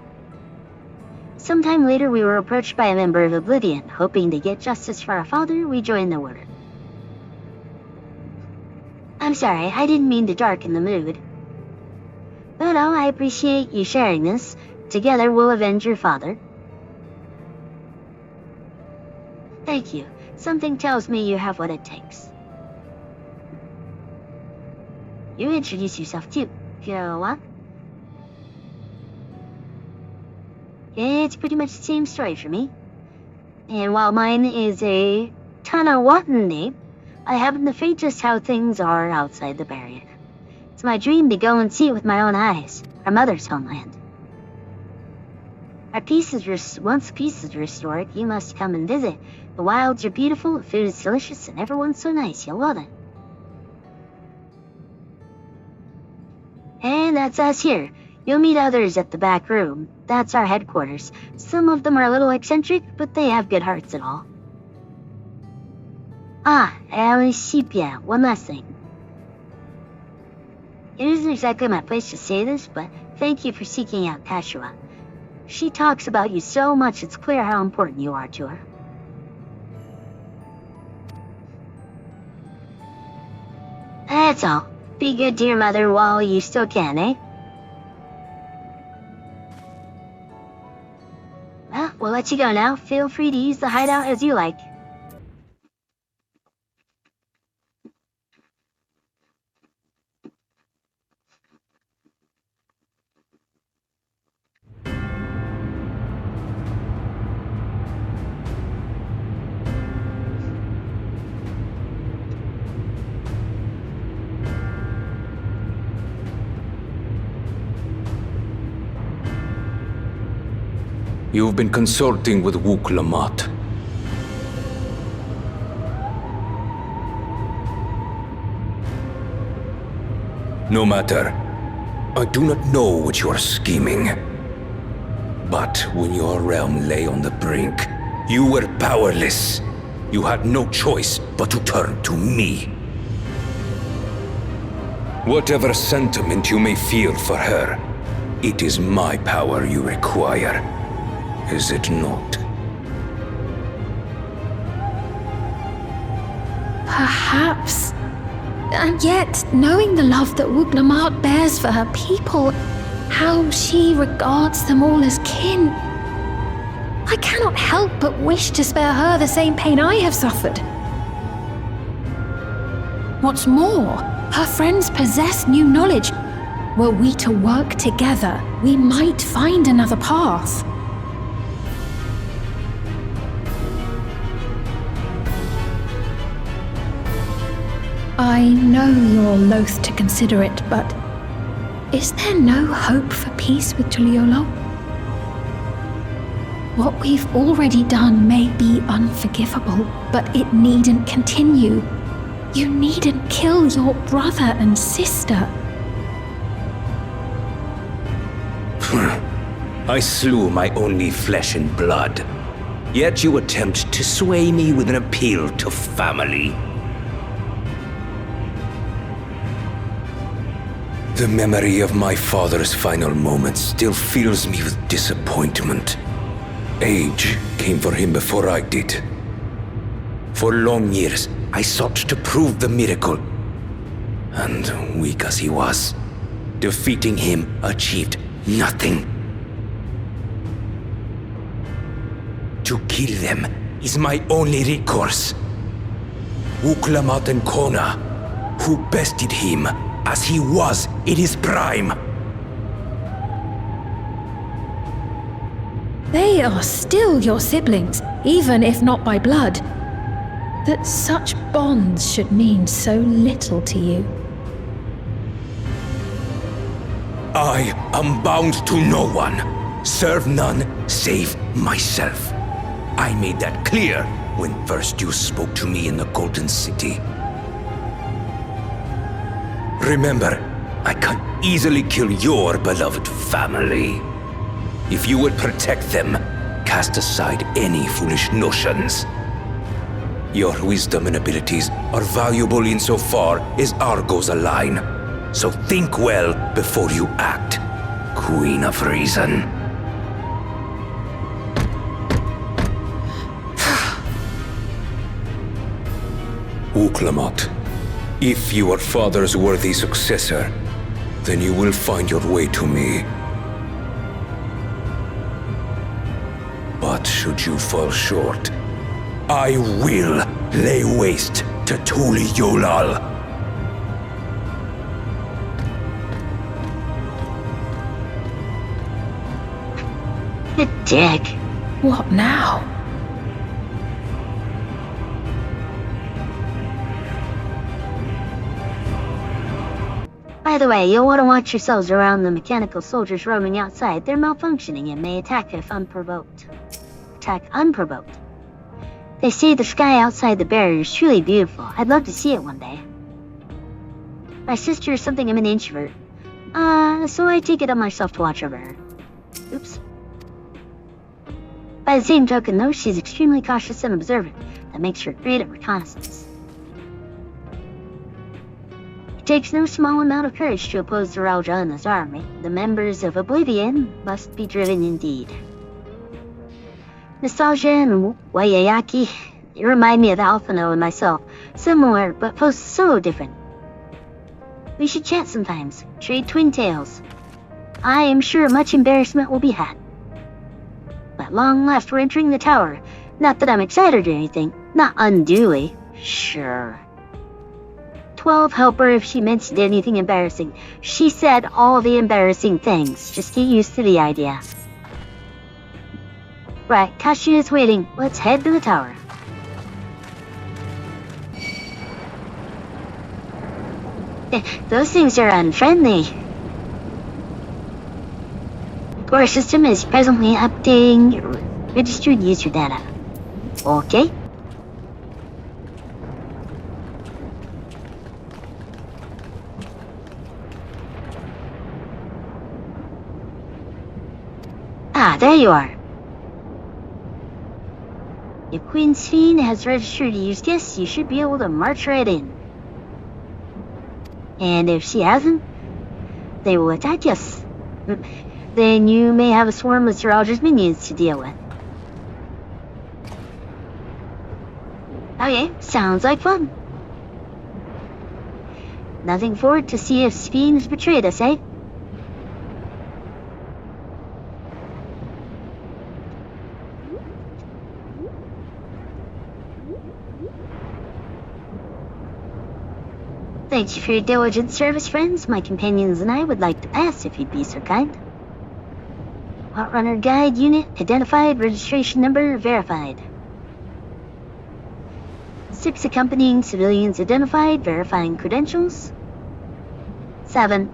Sometime later we were approached by a member of Oblivion. Hoping to get justice for our father, we joined the order. I'm sorry, I didn't mean to darken the mood. But no, I appreciate you sharing this. Together we'll avenge your father. Thank you. Something tells me you have what it takes. You introduce yourself too, if you know what. It's pretty much the same story for me. And while mine is a Tanawatan name, I happen to fate just how things are outside the barrier. It's my dream to go and see it with my own eyes, our mother's homeland. Once peace is restored, you must come and visit. The wilds are beautiful, the food is delicious, and everyone's so nice. You'll love it. And that's us here. You'll meet others at the back room. That's our headquarters. Some of them are a little eccentric, but they have good hearts and all. Alicia, one last thing. It isn't exactly my place to say this, but thank you for seeking out Kashua. She talks about you so much, it's clear how important you are to her. That's all. Be good to your mother while you still can, eh? Well, we'll let you go now. Feel free to use the hideout as you like. You've been consulting with Wook Lamont. No matter. I do not know what you are scheming. But when your realm lay on the brink, you were powerless. You had no choice but to turn to me. Whatever sentiment you may feel for her, it is my power you require. Is it not? Perhaps. And yet, knowing the love that Wook Lamont bears for her people, how she regards them all as kin, I cannot help but wish to spare her the same pain I have suffered. What's more, her friends possess new knowledge. Were we to work together, we might find another path. I know you're loath to consider it, but is there no hope for peace with Tuliolo? What we've already done may be unforgivable, but it needn't continue. You needn't kill your brother and sister. I slew my only flesh and blood. Yet you attempt to sway me with an appeal to family. The memory of my father's final moments still fills me with disappointment. Age came for him before I did. For long years, I sought to prove the miracle. And weak as he was, defeating him achieved nothing. To kill them is my only recourse. Wook Lamont and Kona, who bested him as he was in his prime. They are still your siblings, even if not by blood. That such bonds should mean so little to you. I am bound to no one. Serve none save myself. I made that clear when first you spoke to me in the Golden City. Remember, I can easily kill your beloved family. If you would protect them, cast aside any foolish notions. Your wisdom and abilities are valuable insofar as our goals align. So think well before you act, Queen of Reason. Wook Lamont, if you are father's worthy successor, then you will find your way to me. But should you fall short, I will lay waste to Tuliolal. The dick. What now? By the way, you'll want to watch yourselves around the mechanical soldiers roaming outside. They're malfunctioning and may attack if unprovoked. Attack unprovoked. They say the sky outside the barrier is truly beautiful. I'd love to see it one day. My sister is something of an introvert. So I take it on myself to watch over her. Oops. By the same token, though, she's extremely cautious and observant. That makes her great at reconnaissance. It takes no small amount of courage to oppose Tural and his army. The members of Oblivion must be driven indeed. Nostalgia and Wayayaki, they remind me of Alphino and myself. Similar, but so different. We should chat sometimes, trade twin tales. I am sure much embarrassment will be had. At long last, we're entering the tower. Not that I'm excited or anything. Not unduly. Sure. 12 help her if she mentioned anything embarrassing. She said all the embarrassing things. Just get used to the idea. Right, Kashi is waiting. Let's head to the tower. Those things are unfriendly. Core system is presently updating registered user data. Okay. Ah, there you are. If Queen Sphene has registered to use guests, you should be able to march right in. And if she hasn't, they will attack us. Then you may have a swarm of Tural's minions to deal with. Okay, sounds like fun. Nothing forward to see if Sphene's betrayed us, eh? Thank you for your diligent service, friends. My companions and I would like to pass if you'd be so kind. Outrunner Guide Unit identified, registration number verified. 6 accompanying civilians identified, verifying credentials. 7.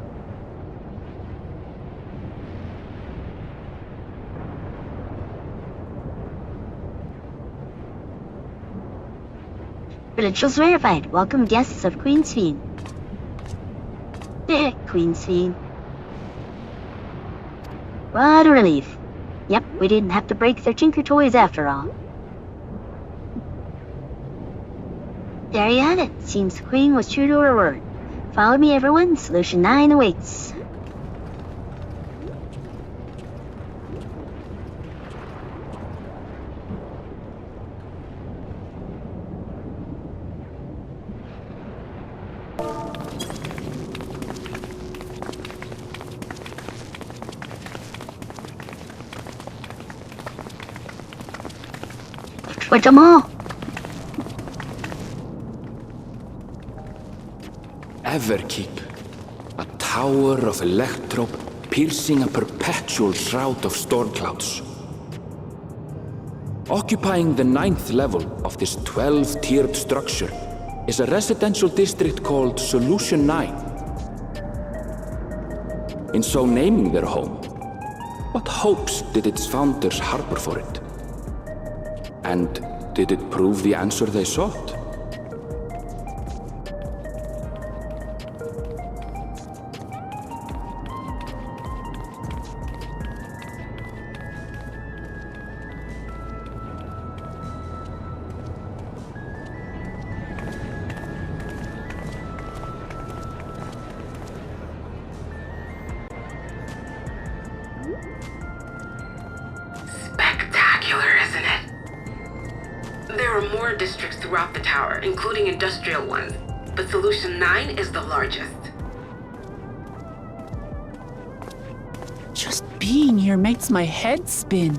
Credentials verified. Welcome guests of Queen Sphene. Queen Sphene. What a relief. Yep, we didn't have to break their tinker toys after all. There you have it. Seems the Queen was true to her word. Follow me, everyone. Solution 9 awaits. With them all. Everkeep, a tower of electrope piercing a perpetual shroud of storm clouds. Occupying the 9th level of this 12-tiered structure is a residential district called Solution 9. In so naming their home, what hopes did its founders harbor for it? And did it prove the answer they sought? Spectacular, isn't it? There are more districts throughout the tower, including industrial ones, but Solution 9 is the largest. Just being here makes my head spin.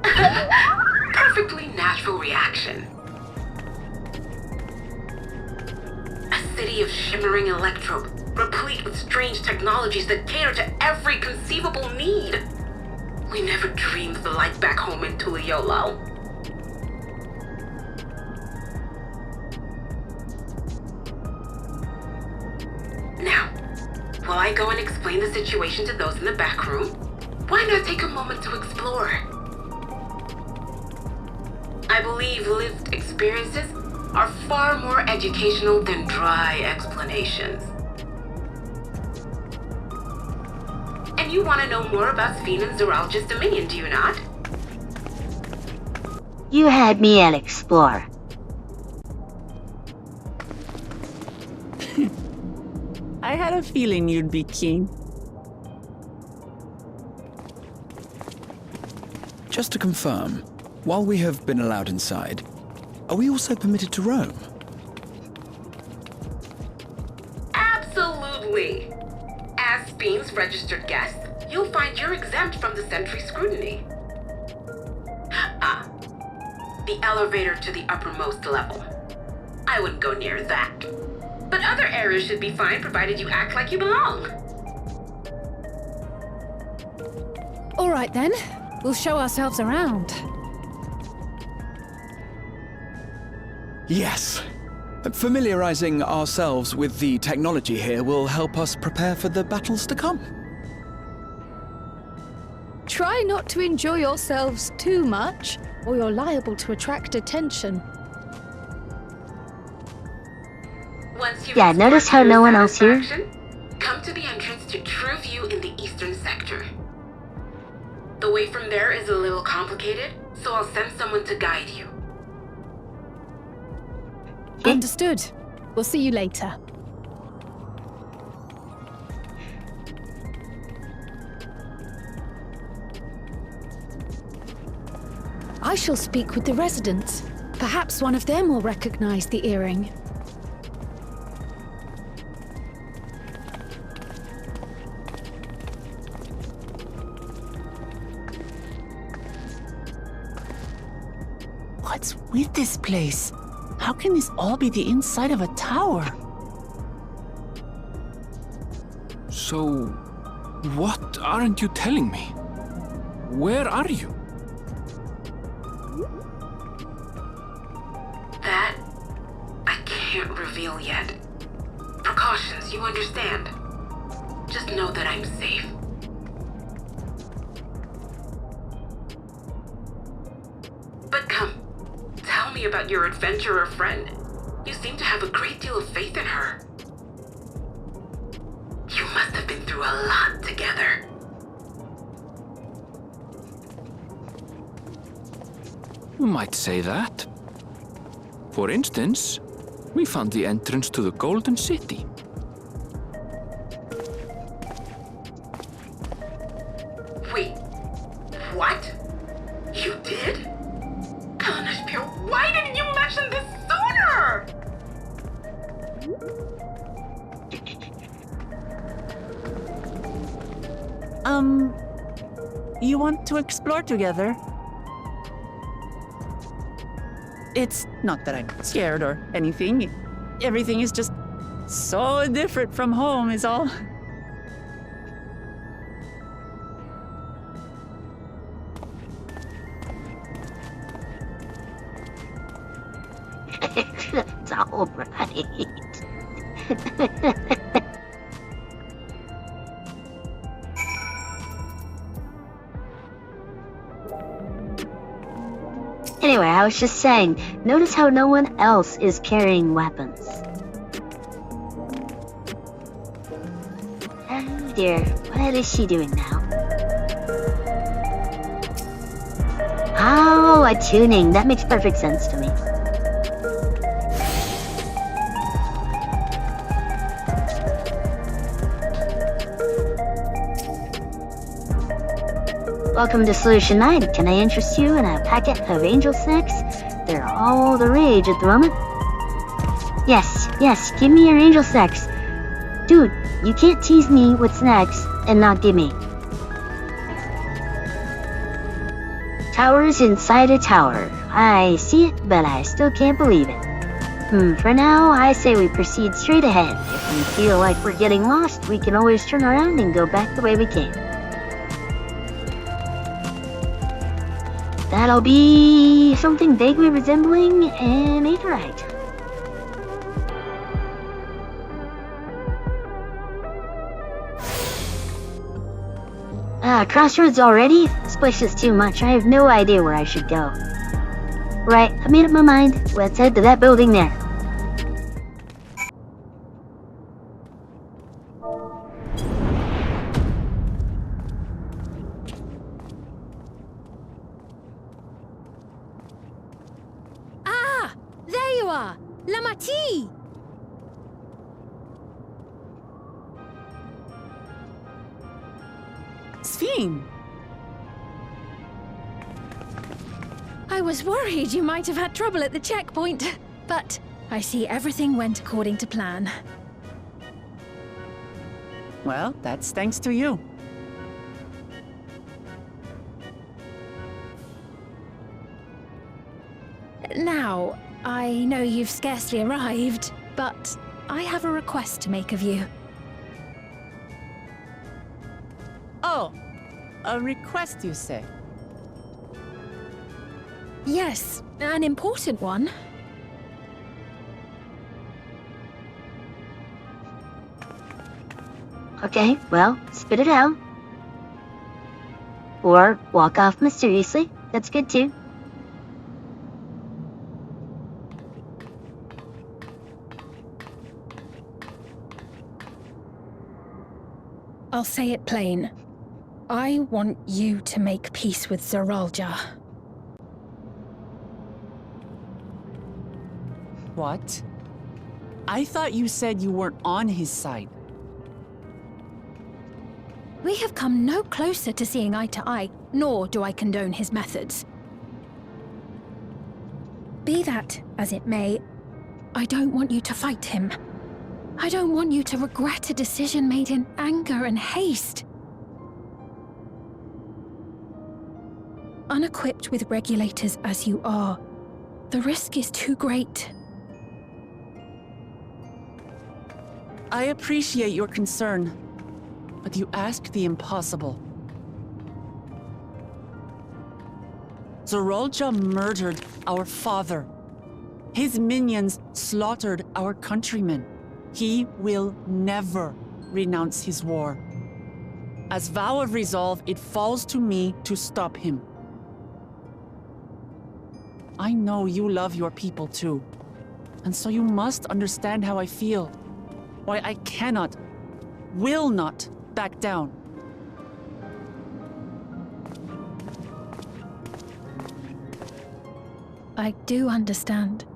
Perfectly natural reaction. A city of shimmering electrope, replete with strange technologies that cater to every conceivable need. We never dreamed of the life back home in Tuliolo. While I go and explain the situation to those in the back room, why not take a moment to explore? I believe lived experiences are far more educational than dry explanations. And you want to know more about Sphene and Zuralja's dominion, do you not? You had me at explore. I had a feeling you'd be keen. Just to confirm, while we have been allowed inside, are we also permitted to roam? Absolutely. As Sphene's registered guest, you'll find you're exempt from the sentry scrutiny. The elevator to the uppermost level. I wouldn't go near that. But other areas should be fine provided you act like you belong. All right then, we'll show ourselves around. Yes. Familiarizing ourselves with the technology here will help us prepare for the battles to come. Try not to enjoy yourselves too much, or you're liable to attract attention. Once you've Yeah, notice how explored no to one else here? satisfaction, come to the entrance to True View in the eastern sector. The way from there is a little complicated, so I'll send someone to guide you. Understood. We'll see you later. I shall speak with the residents. Perhaps one of them will recognize the earring. What's with this place? How can this all be the inside of a tower? So, what aren't you telling me? Where are you? That I can't reveal yet. Precautions, you understand. Just know that I'm safe. But come, tell me about your adventurer friend. You seem to have a great deal of faith in her. You must have been through a lot together. You might say that. For instance, we found the entrance to the Golden City. Wait, what? You did? Eleanor, why didn't you mention this sooner? You want to explore together? It's not that I'm scared or anything. Everything is just so different from home is all. It's all right. Anyway, I was just saying, notice how no one else is carrying weapons. Oh dear, what is she doing now? Oh, a tuning. That makes perfect sense to me. Welcome to Solution 9. Can I interest you in a packet of angel snacks? They're all the rage at the moment. Yes, give me your angel snacks. Dude, you can't tease me with snacks and not give me. Towers inside a tower. I see it, but I still can't believe it. For now, I say we proceed straight ahead. If we feel like we're getting lost, we can always turn around and go back the way we came. That'll be something vaguely resembling an aetheryte. Crossroads already? This place is too much. I have no idea where I should go. Right, I made up my mind. Let's head to that building there. Ah! There you are! La Mati! Sphene! I was worried you might have had trouble at the checkpoint, but I see everything went according to plan. Well, that's thanks to you. Now, I know you've scarcely arrived, but I have a request to make of you. Oh, a request, you say? Yes, an important one. Okay, well, spit it out. Or walk off mysteriously. That's good too. I'll say it plain. I want you to make peace with Zeralja. What? I thought you said you weren't on his side. We have come no closer to seeing eye to eye, nor do I condone his methods. Be that as it may, I don't want you to fight him. I don't want you to regret a decision made in anger and haste. Unequipped with regulators as you are, the risk is too great. I appreciate your concern, but you ask the impossible. Zeralja murdered our father. His minions slaughtered our countrymen. He will never renounce his war. As vow of resolve, it falls to me to stop him. I know you love your people too, and so you must understand how I feel. Why I cannot, will not back down. I do understand.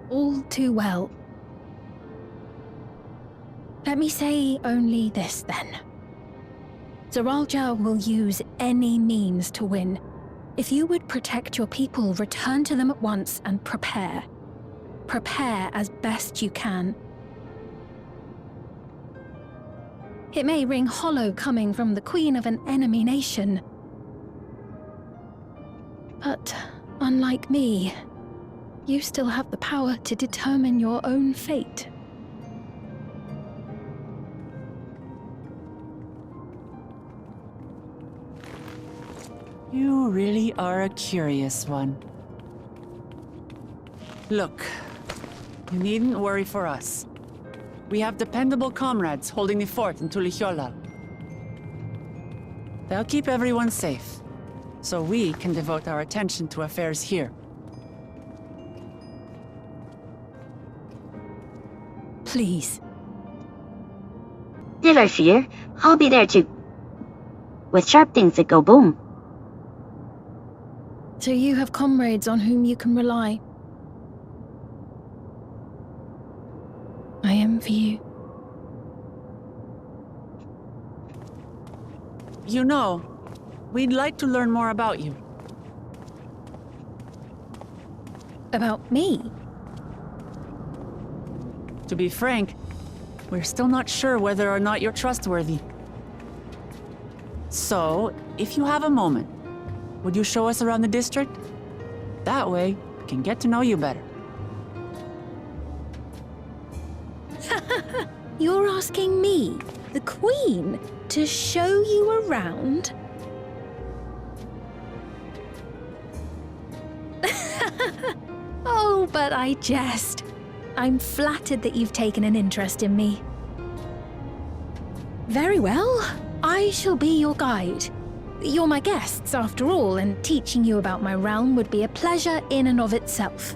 All too well. Let me say only this then. Zeralja will use any means to win. If you would protect your people, return to them at once and prepare. Prepare as best you can. It may ring hollow coming from the queen of an enemy nation. But unlike me, you still have the power to determine your own fate. You really are a curious one. Look, you needn't worry for us. We have dependable comrades holding the fort in Tuliholal. They'll keep everyone safe, so we can devote our attention to affairs here. Please. Never fear. I'll be there too. With sharp things that go boom. So you have comrades on whom you can rely. I envy you. You know, we'd like to learn more about you. About me? To be frank, we're still not sure whether or not you're trustworthy. So, if you have a moment, would you show us around the district? That way, we can get to know you better. You're asking me, the Queen, to show you around? Oh, but I jest. I'm flattered that you've taken an interest in me. Very well. I shall be your guide. You're my guests, after all, and teaching you about my realm would be a pleasure in and of itself.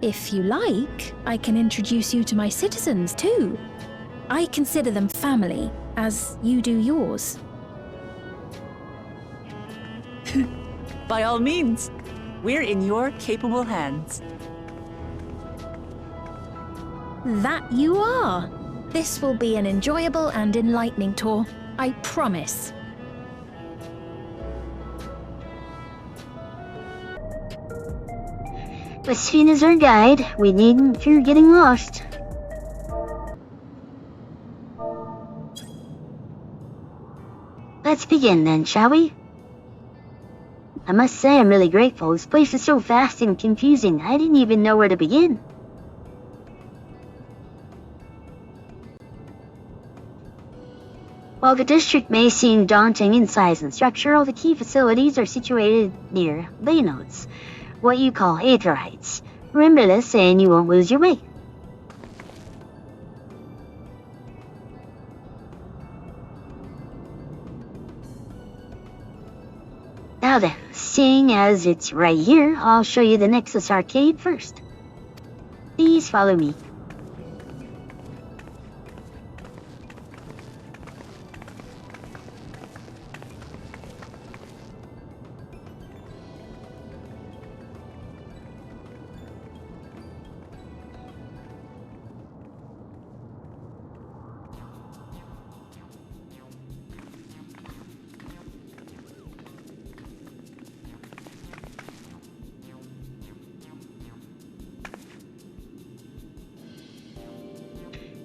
If you like, I can introduce you to my citizens, too. I consider them family, as you do yours. By all means, we're in your capable hands. That you are. This will be an enjoyable and enlightening tour, I promise. With Sphene as our guide, we needn't fear getting lost. Let's begin then, shall we? I must say I'm really grateful. This place is so vast and confusing, I didn't even know where to begin. While the district may seem daunting in size and structure, all the key facilities are situated near ley nodes, what you call aetherites. Remember this and you won't lose your way. Now then, seeing as it's right here, I'll show you the Nexus Arcade first. Please follow me.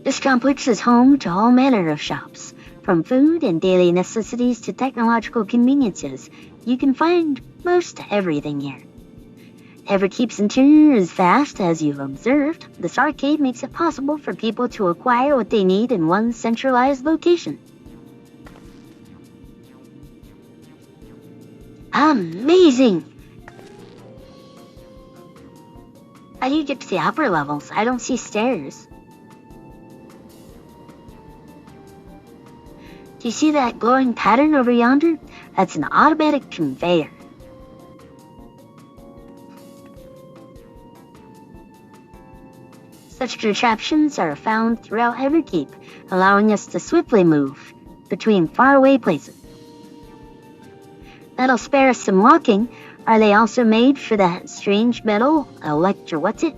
This complex is home to all manner of shops, from food and daily necessities to technological conveniences. You can find most everything here. Everkeep's interior is vast, as you've observed. This arcade makes it possible for people to acquire what they need in one centralized location. Amazing! How do you get to the upper levels? I don't see stairs. Do you see that glowing pattern over yonder? That's an automatic conveyor. Such contraptions are found throughout Everkeep, allowing us to swiftly move between faraway places. That'll spare us some walking. Are they also made for that strange metal, what's it?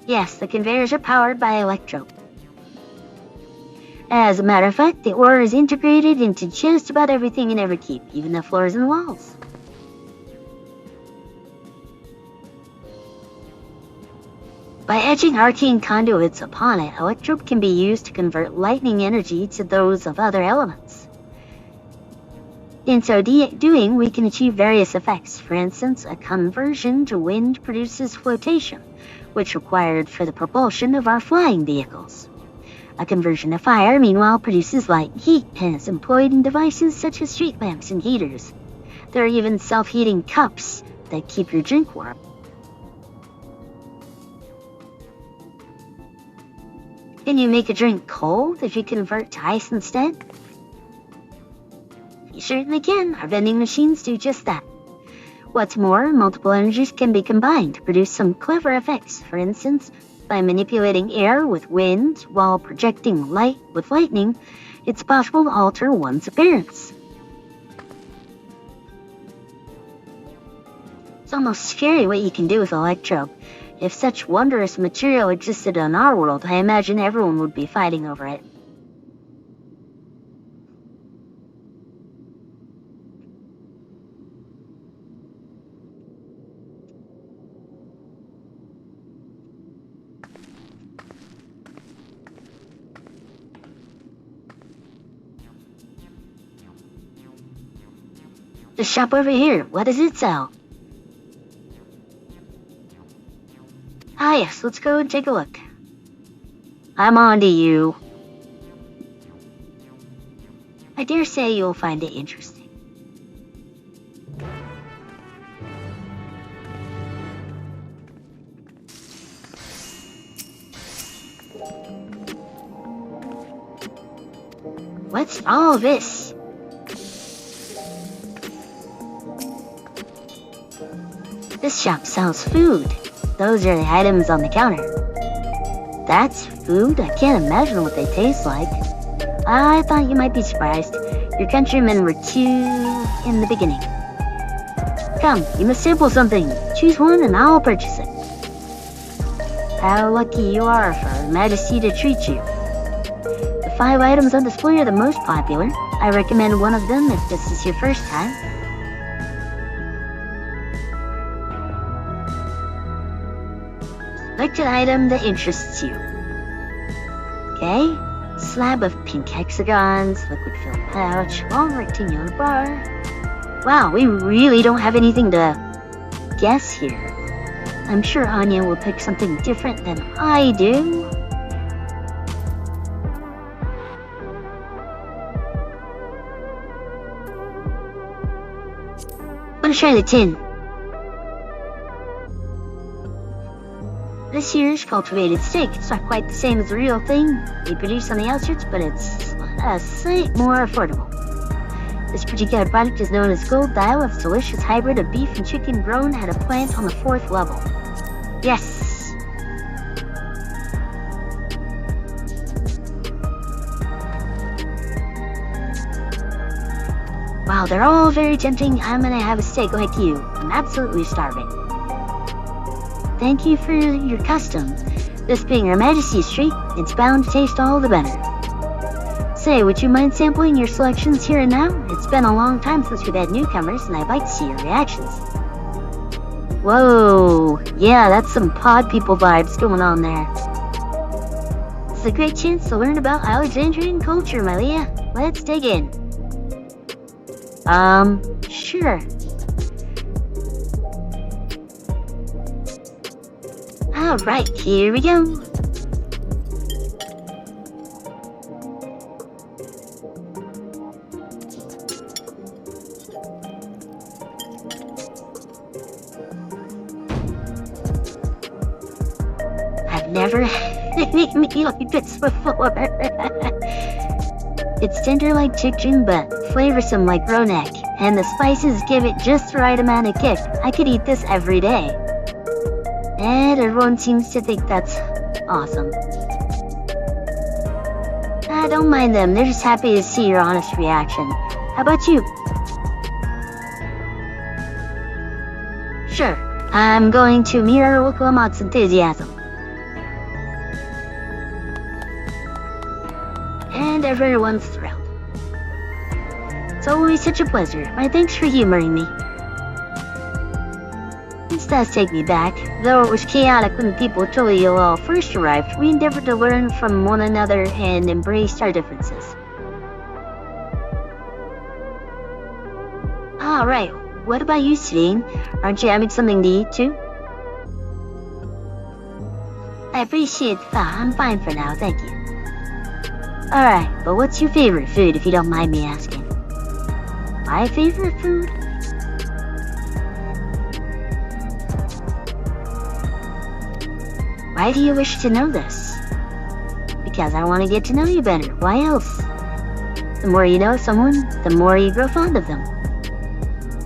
Yes, the conveyors are powered by electro. As a matter of fact, the ore is integrated into just about everything in Everkeep, even the floors and walls. By etching arcane conduits upon it, electrope can be used to convert lightning energy to those of other elements. In so doing, we can achieve various effects. For instance, a conversion to wind produces flotation, which is required for the propulsion of our flying vehicles. A conversion to fire, meanwhile, produces light and heat and is employed in devices such as street lamps and heaters. There are even self-heating cups that keep your drink warm. Can you make a drink cold if you convert to ice instead? You certainly can. Our vending machines do just that. What's more, multiple energies can be combined to produce some clever effects. For instance, by manipulating air with wind while projecting light with lightning, it's possible to alter one's appearance. It's almost scary what you can do with electro. If such wondrous material existed in our world, I imagine everyone would be fighting over it. The shop over here, what does it sell? Ah yes, let's go and take a look. I'm on to you. I dare say you'll find it interesting. What's all this? This shop sells food. Those are the items on the counter. That's food? I can't imagine what they taste like. I thought you might be surprised. Your countrymen were too in the beginning. Come, you must sample something. Choose one and I'll purchase it. How lucky you are for Her Majesty to treat you. The 5 items on display are the most popular. I recommend one of them if this is your first time. Select an item that interests you. Okay. Slab of pink hexagons, liquid-filled pouch, long rectangular bar. Wow, we really don't have anything to guess here. I'm sure Anya will pick something different than I do. Wanna try the tin? This here is cultivated steak. It's not quite the same as the real thing they produce on the outskirts, but it's a sight more affordable. This particular product is known as Gold Dial, a delicious hybrid of beef and chicken grown at a plant on the 4th level. Yes! Wow, they're all very tempting. I'm gonna have a steak like you. I'm absolutely starving. Thank you for your custom. This being Her Majesty's treat, it's bound to taste all the better. Say, would you mind sampling your selections here and now? It's been a long time since we've had newcomers, and I'd like to see your reactions. Whoa, yeah, that's some pod people vibes going on there. It's a great chance to learn about Alexandrian culture, Mailia. Let's dig in. Sure. Alright, here we go. I've never had anything like this before. It's tender like chicken, but flavorsome like ronak, and the spices give it just the right amount of kick. I could eat this every day. And everyone seems to think that's awesome. I don't mind them, they're just happy to see your honest reaction. How about you? Sure, I'm going to mirror Wukulamat's enthusiasm. And everyone's thrilled. It's always such a pleasure. My thanks for humoring me. This does take me back. Though it was chaotic when the people of Tural first arrived, we endeavored to learn from one another and embraced our differences. Alright, what about you, Serene? Aren't you having something to eat too? I appreciate the thought. I'm fine for now, thank you. Alright, but what's your favorite food, if you don't mind me asking? My favorite food? Why do you wish to know this? Because I want to get to know you better. Why else? The more you know someone, the more you grow fond of them.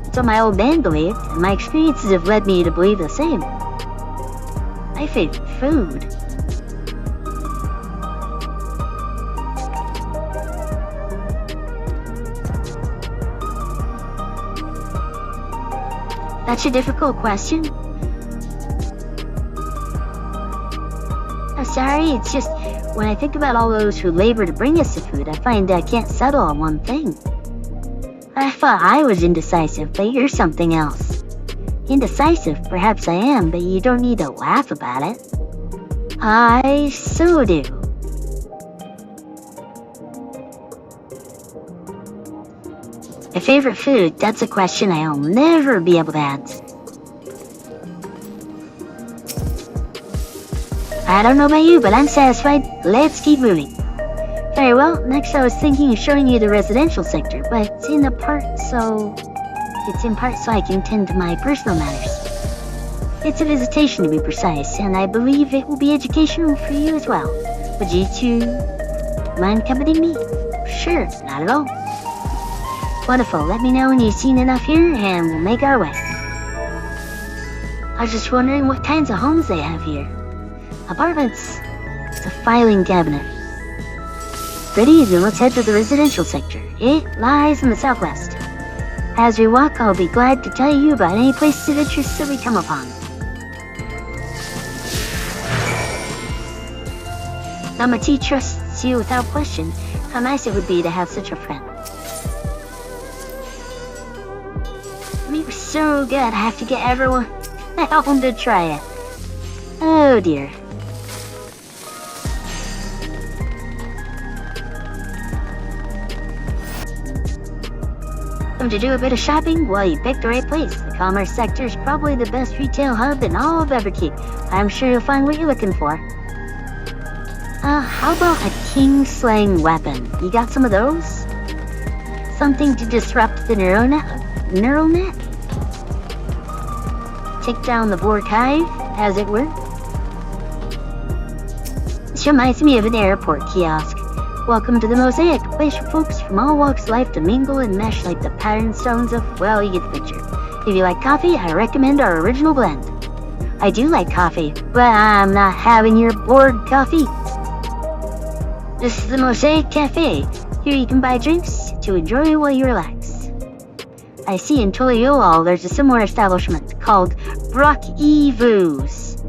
That's what my old man believed, and my experiences have led me to believe the same. My favorite food? That's a difficult question. I'm sorry, it's just when I think about all those who labor to bring us the food, I find I can't settle on one thing. I thought I was indecisive, but you're something else. Indecisive, perhaps I am, but you don't need to laugh about it. I so do. My favorite food, that's a question I'll never be able to answer. I don't know about you, but I'm satisfied. Let's keep moving. Very well, next I was thinking of showing you the residential sector, but it's in part so I can tend to my personal matters. It's a visitation to be precise, and I believe it will be educational for you as well. Would you two mind accompanying me? Sure, not at all. Wonderful, let me know when you've seen enough here and we'll make our way. I was just wondering what kinds of homes they have here. Apartments. It's a filing cabinet. Ready? Then let's head to the residential sector. It lies in the southwest. As we walk, I'll be glad to tell you about any places of interest that we come upon. Now, my tea trusts you without question. How nice it would be to have such a friend. The meat was so good, I have to get everyone at home to try it. Oh dear. Come to do a bit of shopping? Well, you picked the right place. The commerce sector is probably the best retail hub in all of Everkeep. I'm sure you'll find what you're looking for. How about a king-slaying weapon? You got some of those? Something to disrupt the neural net? Take down the Borg hive, as it were? This reminds me of an airport kiosk. Welcome to the Mosaic, a place for folks from all walks of life to mingle and mesh like the patterned stones of, well, you get the picture. If you like coffee, I recommend our original blend. I do like coffee, but I'm not having your Borg coffee. This is the Mosaic Cafe. Here you can buy drinks to enjoy while you relax. I see in Tural there's a similar establishment called Brock Evu's.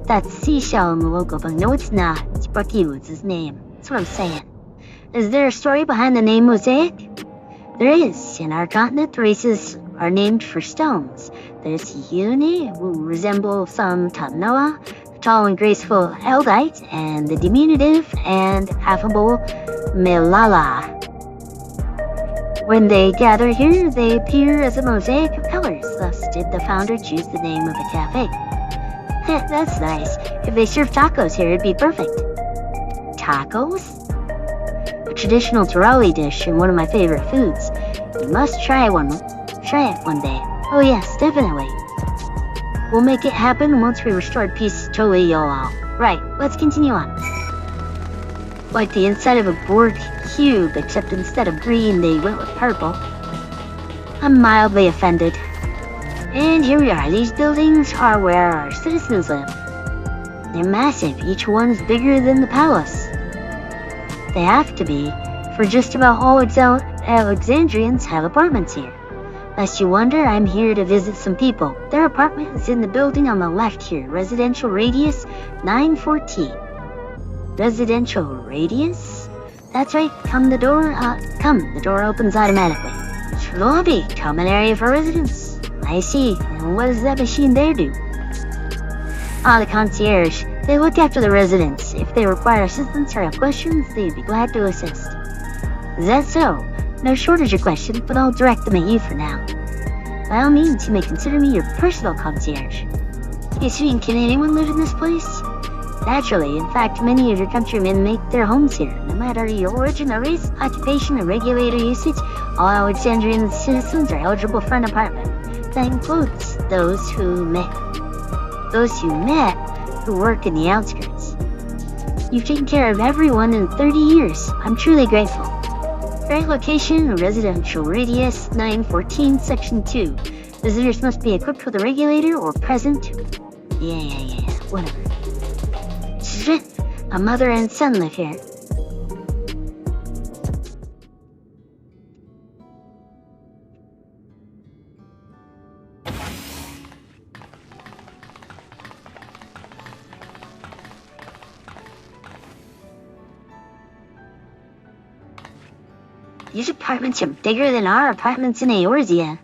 That's seashell in the logo, but no it's not. It's Brock Evu's his name. That's what I'm saying. Is there a story behind the name Mosaic? There is. In our continent, the races are named for stones. There's Uni, who resemble some Tamnoa, tall and graceful Eldite, and the diminutive and affable Melala. When they gather here, they appear as a mosaic of colors. Thus did the founder choose the name of the cafe. That's nice. If they serve tacos here, it'd be perfect. Tacos? A traditional Turali dish and one of my favorite foods. You must try it one day. Oh yes, definitely. We'll make it happen once we restored peace to Tural. Right, let's continue on. Like the inside of a Borg cube, except instead of green, they went with purple. I'm mildly offended. And here we are. These buildings are where our citizens live. They're massive. Each one's bigger than the palace. They have to be, for just about all Alexandrians have apartments here. Lest you wonder, I'm here to visit some people. Their apartment is in the building on the left here. Residential radius 914. Residential radius? That's right. The door opens automatically. It's the lobby. Common area for residents. I see. And what does that machine there do? The concierge. They look after the residents. If they require assistance or have questions, they'd be glad to assist. Is that so? No shortage of questions, but I'll direct them at you for now. By all means, you may consider me your personal concierge. Hey, Sweet, can anyone live in this place? Naturally, in fact, many of your countrymen make their homes here. No matter your origin or race, occupation, or regulator usage, all Alexandrian citizens are eligible for an apartment. That includes those you met who work in the outskirts. You've taken care of everyone in 30 years. I'm truly grateful. Right location, residential radius 914, section 2. Visitors must be equipped with a regulator or present. Yeah, whatever. This is it. A mother and son live here. These apartments are bigger than our apartments in Eorzea.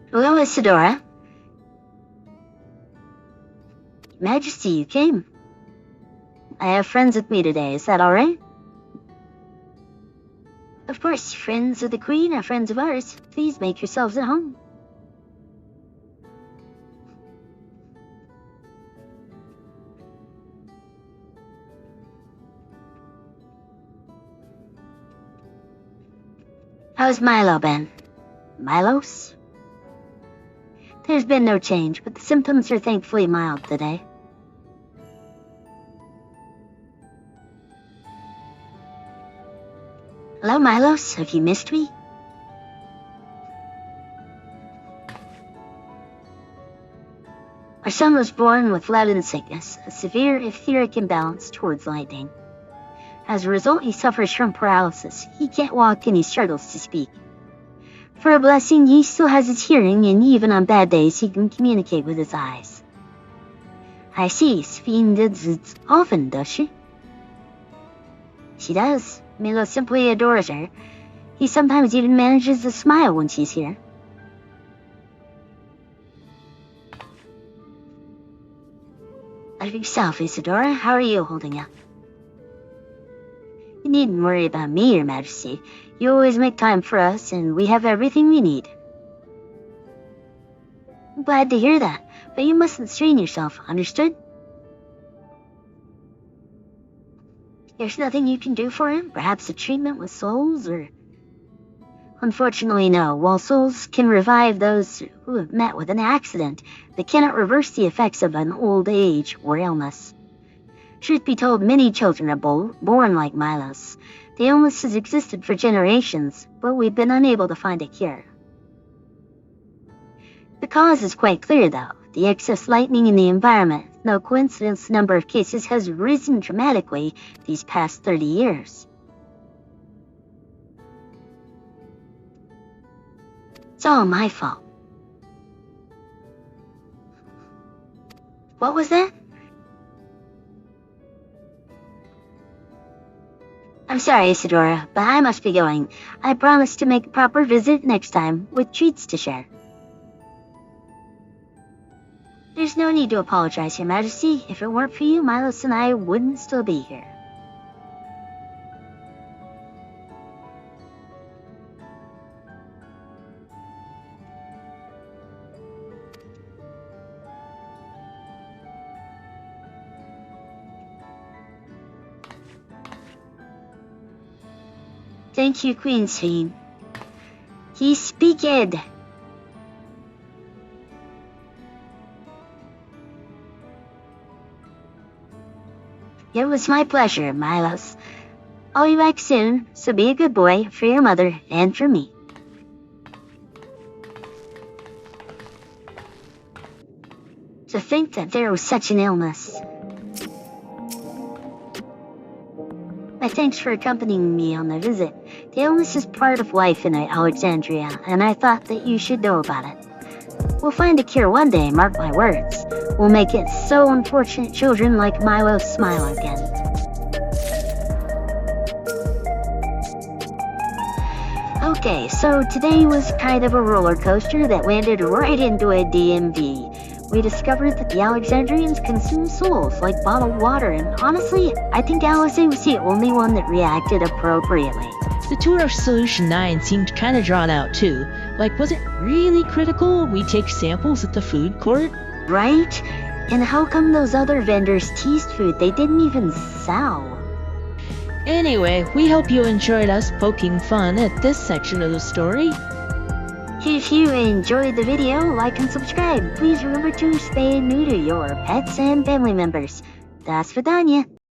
Hello, Isadora. Majesty, you came. I have friends with me today, is that alright? Of course, friends of the Queen are friends of ours. Please make yourselves at home. How's Milo been? Milos? There's been no change, but the symptoms are thankfully mild today. Hello, Milos. Have you missed me? Our son was born with Latin sickness, a severe etheric imbalance towards lightning. As a result, he suffers from paralysis. He can't walk and he struggles to speak. For a blessing, he still has his hearing, and even on bad days, he can communicate with his eyes. I see. Sphine does it often, does she? She does. Milo simply adores her. He sometimes even manages to smile when she's here. Of yourself, Isadora. How are you holding up? You needn't worry about me, Your Majesty. You always make time for us, and we have everything we need. I'm glad to hear that, but you mustn't strain yourself, understood? There's nothing you can do for him? Perhaps a treatment with souls, or... Unfortunately, no. While souls can revive those who have met with an accident, they cannot reverse the effects of an old age or illness. Truth be told, many children are born like Milos. The illness has existed for generations, but we've been unable to find a cure. The cause is quite clear, though. The excess lightning in the environment. No coincidence, the number of cases has risen dramatically these past 30 years. It's all my fault. What was that? I'm sorry, Isadora, but I must be going. I promise to make a proper visit next time, with treats to share. There's no need to apologize, Your Majesty. If it weren't for you, Milos and I wouldn't still be here. Thank you, Queen Sphine. He speaked. It was my pleasure, Milos. I'll be back soon, so be a good boy for your mother and for me. To think that there was such an illness. My thanks for accompanying me on the visit. The illness is part of life in Alexandria, and I thought that you should know about it. We'll find a cure one day, mark my words. We'll make it so unfortunate children like Milo smile again. Okay, so today was kind of a roller coaster that landed right into a DMV. We discovered that the Alexandrians consume souls like bottled water, and honestly, I think Alice was the only one that reacted appropriately. The tour of Solution 9 seemed kinda drawn out too. Like, was it really critical we take samples at the food court? Right? And how come those other vendors teased food they didn't even sell? Anyway, we hope you enjoyed us poking fun at this section of the story. If you enjoyed the video, like and subscribe. Please remember to spay and neuter your pets and family members. Das vidanya.